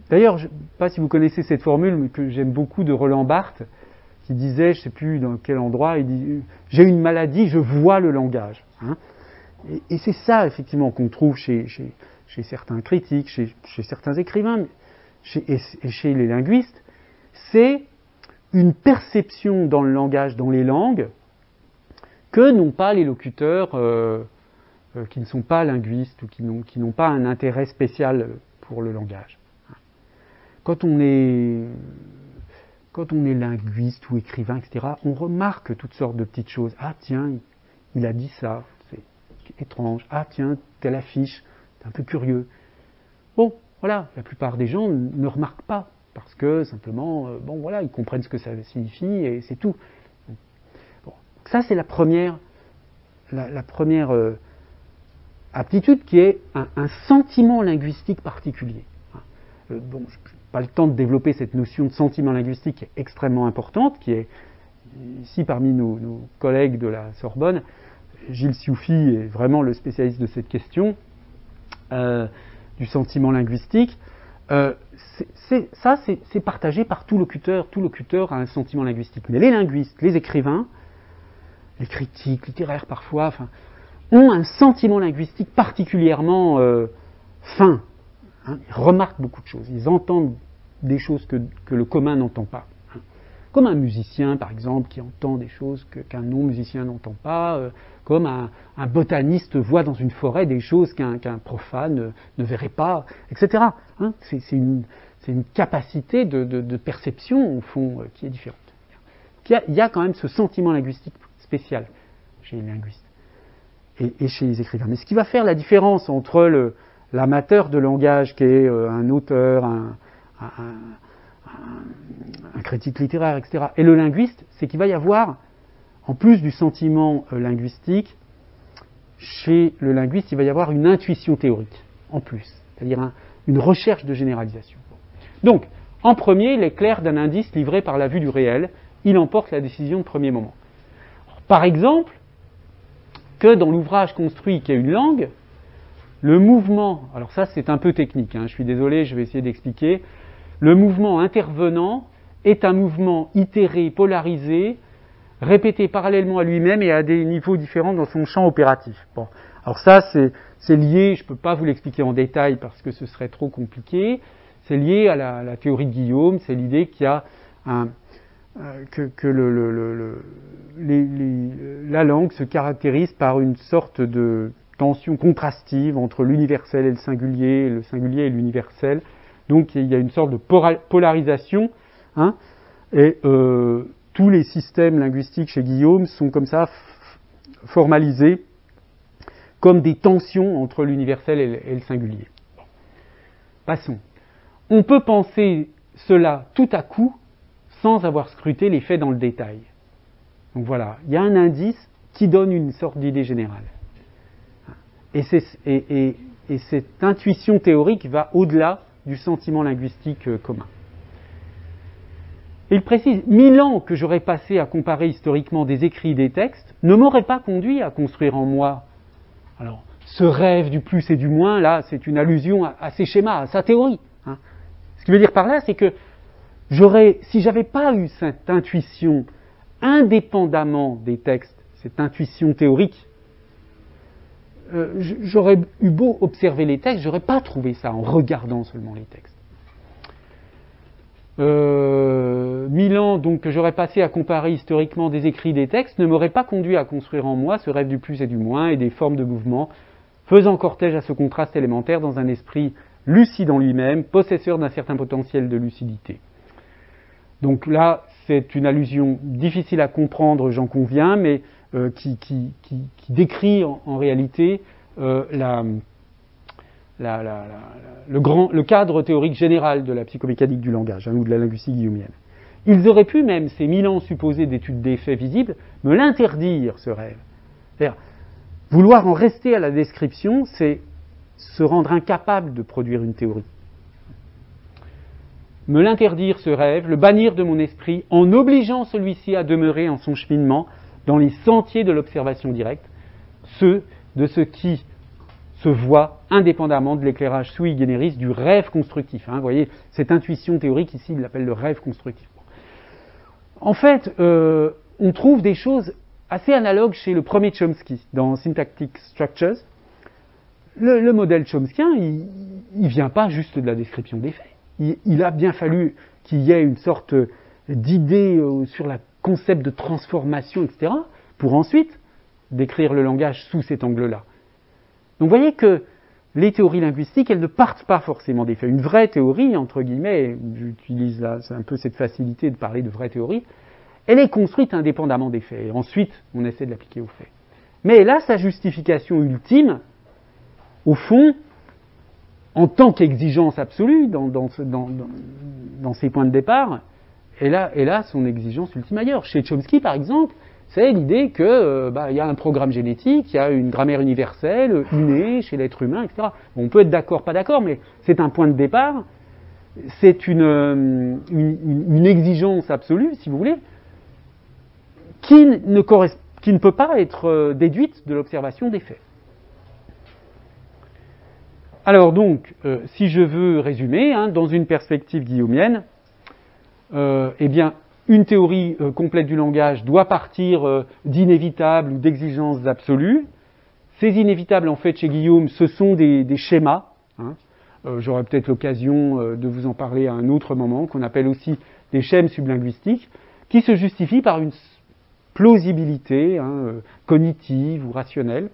D'ailleurs, je ne sais pas si vous connaissez cette formule, mais que j'aime beaucoup, de Roland Barthes, qui disait, je ne sais plus dans quel endroit, il dit « J'ai une maladie, je vois le langage ». Et c'est ça, effectivement, qu'on trouve chez certains critiques, chez certains écrivains, et chez les linguistes. C'est une perception dans le langage, dans les langues, que n'ont pas les locuteurs qui ne sont pas linguistes ou qui n'ont pas un intérêt spécial pour le langage. Quand on est linguiste ou écrivain, etc., on remarque toutes sortes de petites choses. Ah tiens, il a dit ça, c'est étrange. Ah tiens, telle affiche, c'est un peu curieux. Bon, voilà, la plupart des gens ne remarquent pas, parce que simplement, ils comprennent ce que ça signifie et c'est tout. Bon, ça c'est la première aptitude qui est un sentiment linguistique particulier. Je n'ai pas le temps de développer cette notion de sentiment linguistique qui est extrêmement importante, qui est ici parmi nos collègues de la Sorbonne. Gilles Sioufi est vraiment le spécialiste de cette question du sentiment linguistique. C'est partagé par tout locuteur. Tout locuteur a un sentiment linguistique. Mais les linguistes, les écrivains, les critiques littéraires parfois, ont un sentiment linguistique particulièrement fin. Ils remarquent beaucoup de choses. Ils entendent des choses que le commun n'entend pas. Comme un musicien, par exemple, qui entend des choses qu'un non-musicien n'entend pas, comme un botaniste voit dans une forêt des choses qu'un profane ne verrait pas, etc. C'est une capacité de perception, au fond, qui est différente. Il y a quand même ce sentiment linguistique spécial chez les linguistes et chez les écrivains. Mais ce qui va faire la différence entre l'amateur de langage, qui est un auteur, un critique littéraire, etc., et le linguiste, c'est qu'il va y avoir, en plus du sentiment linguistique, chez le linguiste, il va y avoir une intuition théorique, en plus, c'est-à-dire une recherche de généralisation. Donc, en premier, l'éclair d'un indice livré par la vue du réel, il emporte la décision de premier moment. Par exemple, que dans l'ouvrage construit qu'est une langue, le mouvement, alors ça c'est un peu technique, je suis désolé, je vais essayer d'expliquer. Le mouvement intervenant est un mouvement itéré, polarisé, répété parallèlement à lui-même et à des niveaux différents dans son champ opératif. Bon. Alors ça c'est lié, je ne peux pas vous l'expliquer en détail parce que ce serait trop compliqué, c'est lié à la théorie de Guillaume, c'est l'idée qu'il y a la langue se caractérise par une sorte de tension contrastive entre l'universel et le singulier et l'universel. Donc il y a une sorte de polarisation, et tous les systèmes linguistiques chez Guillaume sont comme ça formalisés comme des tensions entre l'universel et le singulier. Bon. Passons. On peut penser cela tout à coup sans avoir scruté les faits dans le détail. Donc voilà, il y a un indice qui donne une sorte d'idée générale. Et cette intuition théorique va au-delà du sentiment linguistique commun. Et il précise, 1000 ans que j'aurais passé à comparer historiquement des écrits et des textes ne m'auraient pas conduit à construire en moi. Alors, ce rêve du plus et du moins, là, c'est une allusion à ces schémas, à sa théorie. Hein. Ce qui veut dire par là, c'est que si j'avais pas eu cette intuition indépendamment des textes, cette intuition théorique, j'aurais eu beau observer les textes, j'aurais pas trouvé ça en regardant seulement les textes. 1000 ans donc que j'aurais passé à comparer historiquement des écrits et des textes ne m'auraient pas conduit à construire en moi ce rêve du plus et du moins et des formes de mouvement, faisant cortège à ce contraste élémentaire dans un esprit lucide en lui-même, possesseur d'un certain potentiel de lucidité. Donc là, c'est une allusion difficile à comprendre, j'en conviens, mais qui décrit en réalité le cadre théorique général de la psychomécanique du langage, ou de la linguistique guillaumienne. Ils auraient pu, même ces 1000 ans supposés d'études d'effets visibles, me l'interdire, ce rêve. C'est-à-dire, vouloir en rester à la description, c'est se rendre incapable de produire une théorie. Me l'interdire, ce rêve, le bannir de mon esprit, en obligeant celui-ci à demeurer en son cheminement dans les sentiers de l'observation directe, ceux de ce qui se voit indépendamment de l'éclairage sui generis du rêve constructif. Vous voyez, cette intuition théorique, ici, il l'appelle le rêve constructif. En fait, on trouve des choses assez analogues chez le premier Chomsky, dans Syntactic Structures. Le modèle chomskien, il ne vient pas juste de la description des faits. Il a bien fallu qu'il y ait une sorte d'idée sur le concept de transformation, etc., pour ensuite décrire le langage sous cet angle-là. Donc vous voyez que les théories linguistiques, elles ne partent pas forcément des faits. Une vraie théorie, entre guillemets, j'utilise là un peu cette facilité de parler de vraie théorie, elle est construite indépendamment des faits. Et ensuite, on essaie de l'appliquer aux faits. Mais là, sa justification ultime, au fond, en tant qu'exigence absolue dans ses points de départ, elle a son exigence ultime ailleurs. Chez Chomsky, par exemple, c'est l'idée qu'il y a un programme génétique, il y a une grammaire universelle, innée chez l'être humain, etc. Bon, on peut être d'accord, pas d'accord, mais c'est un point de départ, c'est une exigence absolue, si vous voulez, qui ne peut pas être déduite de l'observation des faits. Alors donc, si je veux résumer, dans une perspective guillaumienne, eh bien, une théorie complète du langage doit partir d'inévitables ou d'exigences absolues. Ces inévitables, en fait, chez Guillaume, ce sont des schémas. J'aurai peut-être l'occasion de vous en parler à un autre moment, qu'on appelle aussi des schèmes sublinguistiques, qui se justifient par une plausibilité cognitive ou rationnelle.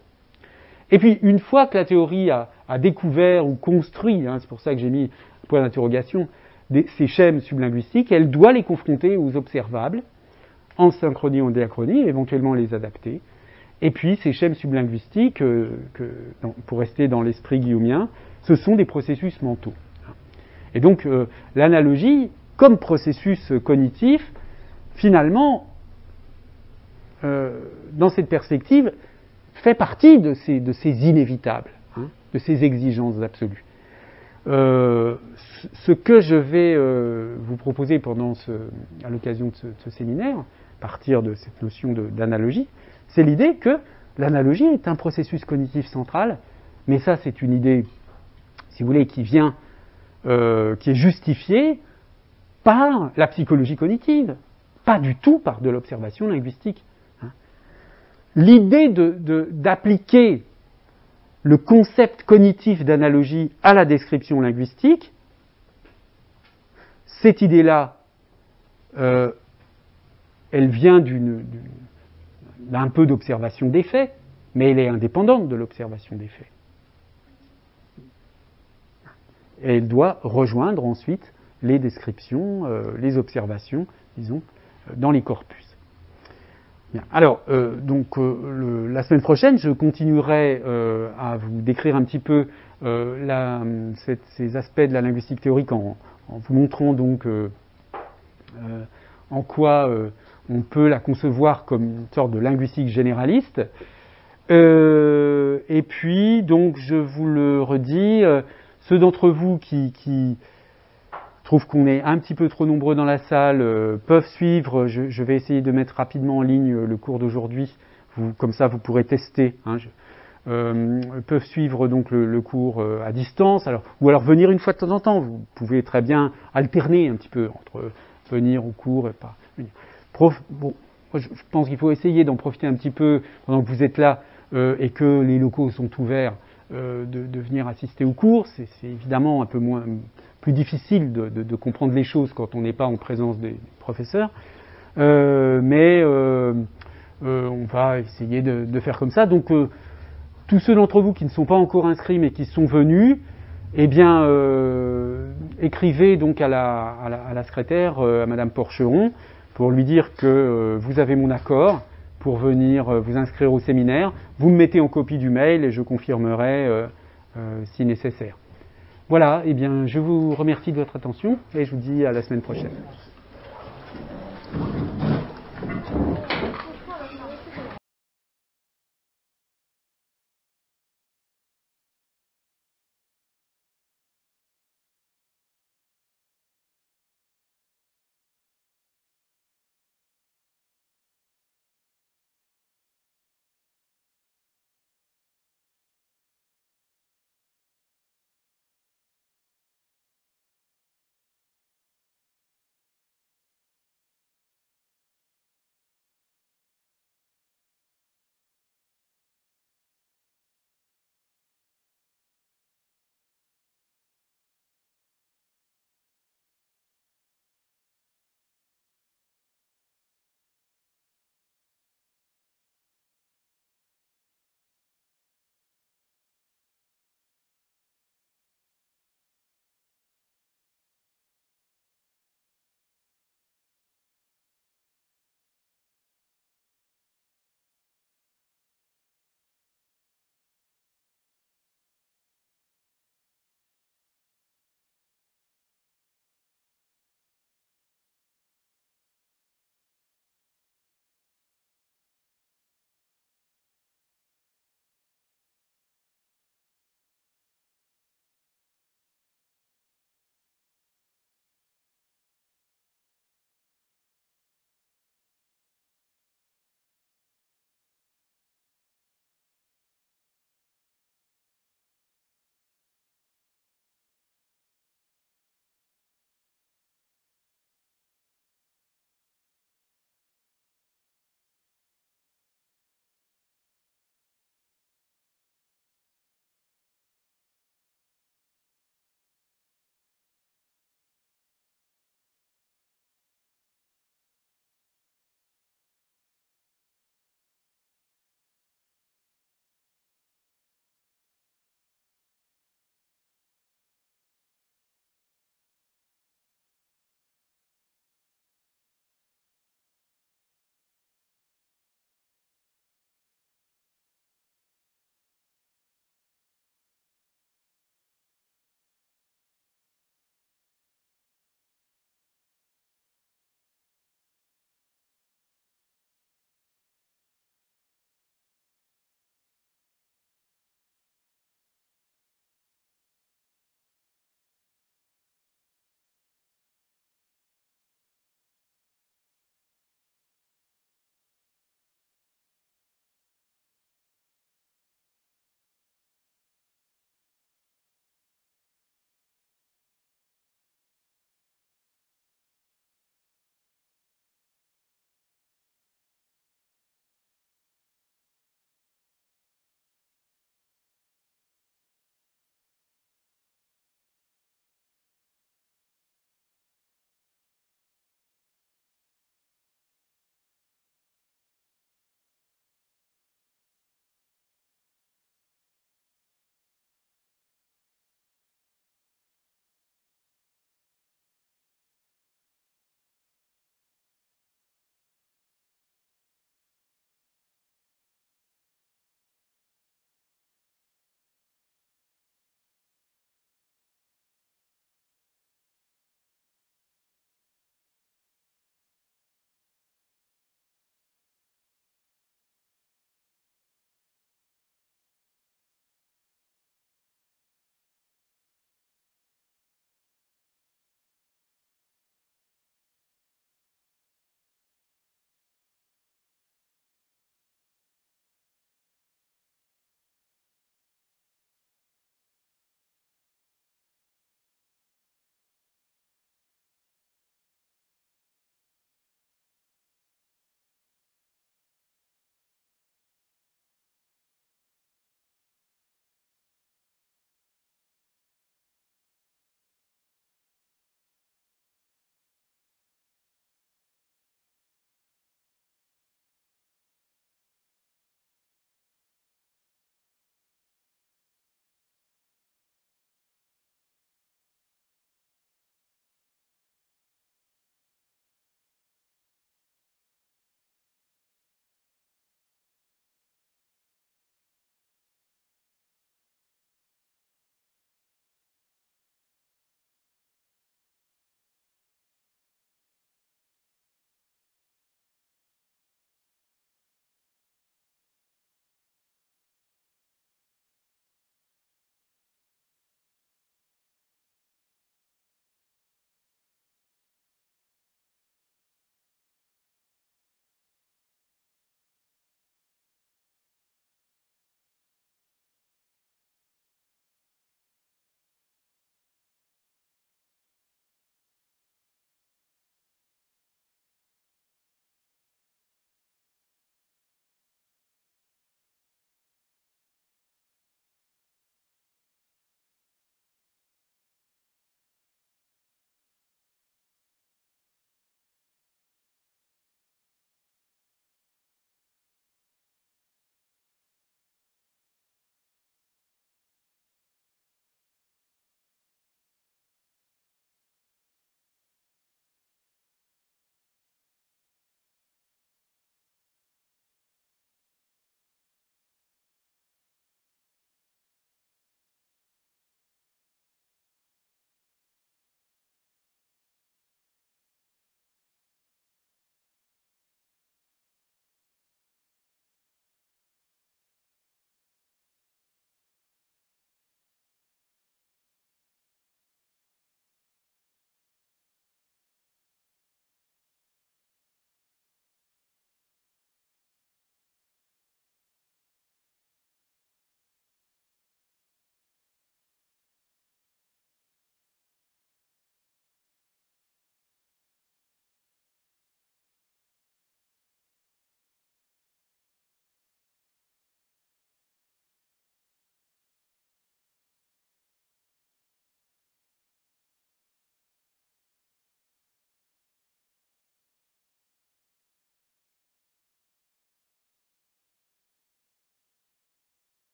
Et puis, une fois que la théorie a découvert ou construit, c'est pour ça que j'ai mis point d'interrogation, ces schèmes sublinguistiques, elle doit les confronter aux observables, en synchronie ou en diachronie, éventuellement les adapter. Et puis, ces schèmes sublinguistiques, pour rester dans l'esprit guillaumien, ce sont des processus mentaux. Et donc, l'analogie, comme processus cognitif, finalement, dans cette perspective, fait partie de ces inévitables, de ces exigences absolues. Ce que je vais vous proposer à l'occasion de ce séminaire, à partir de cette notion d'analogie, c'est l'idée que l'analogie est un processus cognitif central, mais ça c'est une idée, si vous voulez, qui est justifiée par la psychologie cognitive, pas du tout par de l'observation linguistique. L'idée d'appliquer le concept cognitif d'analogie à la description linguistique, cette idée-là, elle vient d'un peu d'observation des faits, mais elle est indépendante de l'observation des faits. Et elle doit rejoindre ensuite les descriptions, les observations, disons, dans les corpus. Bien. Alors, la semaine prochaine, je continuerai à vous décrire un petit peu ces aspects de la linguistique théorique en vous montrant donc en quoi on peut la concevoir comme une sorte de linguistique généraliste. Et puis, donc, je vous le redis, Ceux d'entre vous qui trouvent qu'on est un petit peu trop nombreux dans la salle peuvent suivre. Je vais essayer de mettre rapidement en ligne le cours d'aujourd'hui. Comme ça, vous pourrez tester. Peuvent suivre donc le cours à distance, ou alors venir une fois de temps en temps. Vous pouvez très bien alterner un petit peu entre venir au cours et pas venir. Je pense qu'il faut essayer d'en profiter un petit peu pendant que vous êtes là et que les locaux sont ouverts, de venir assister au cours. C'est évidemment un peu plus difficile de comprendre les choses quand on n'est pas en présence des professeurs, mais on va essayer de faire comme ça. Donc tous ceux d'entre vous qui ne sont pas encore inscrits mais qui sont venus, eh bien, écrivez donc à la secrétaire, à Madame Porcheron, pour lui dire que vous avez mon accord pour venir vous inscrire au séminaire. Vous me mettez en copie du mail et je confirmerai si nécessaire. Voilà, eh bien, je vous remercie de votre attention et je vous dis à la semaine prochaine.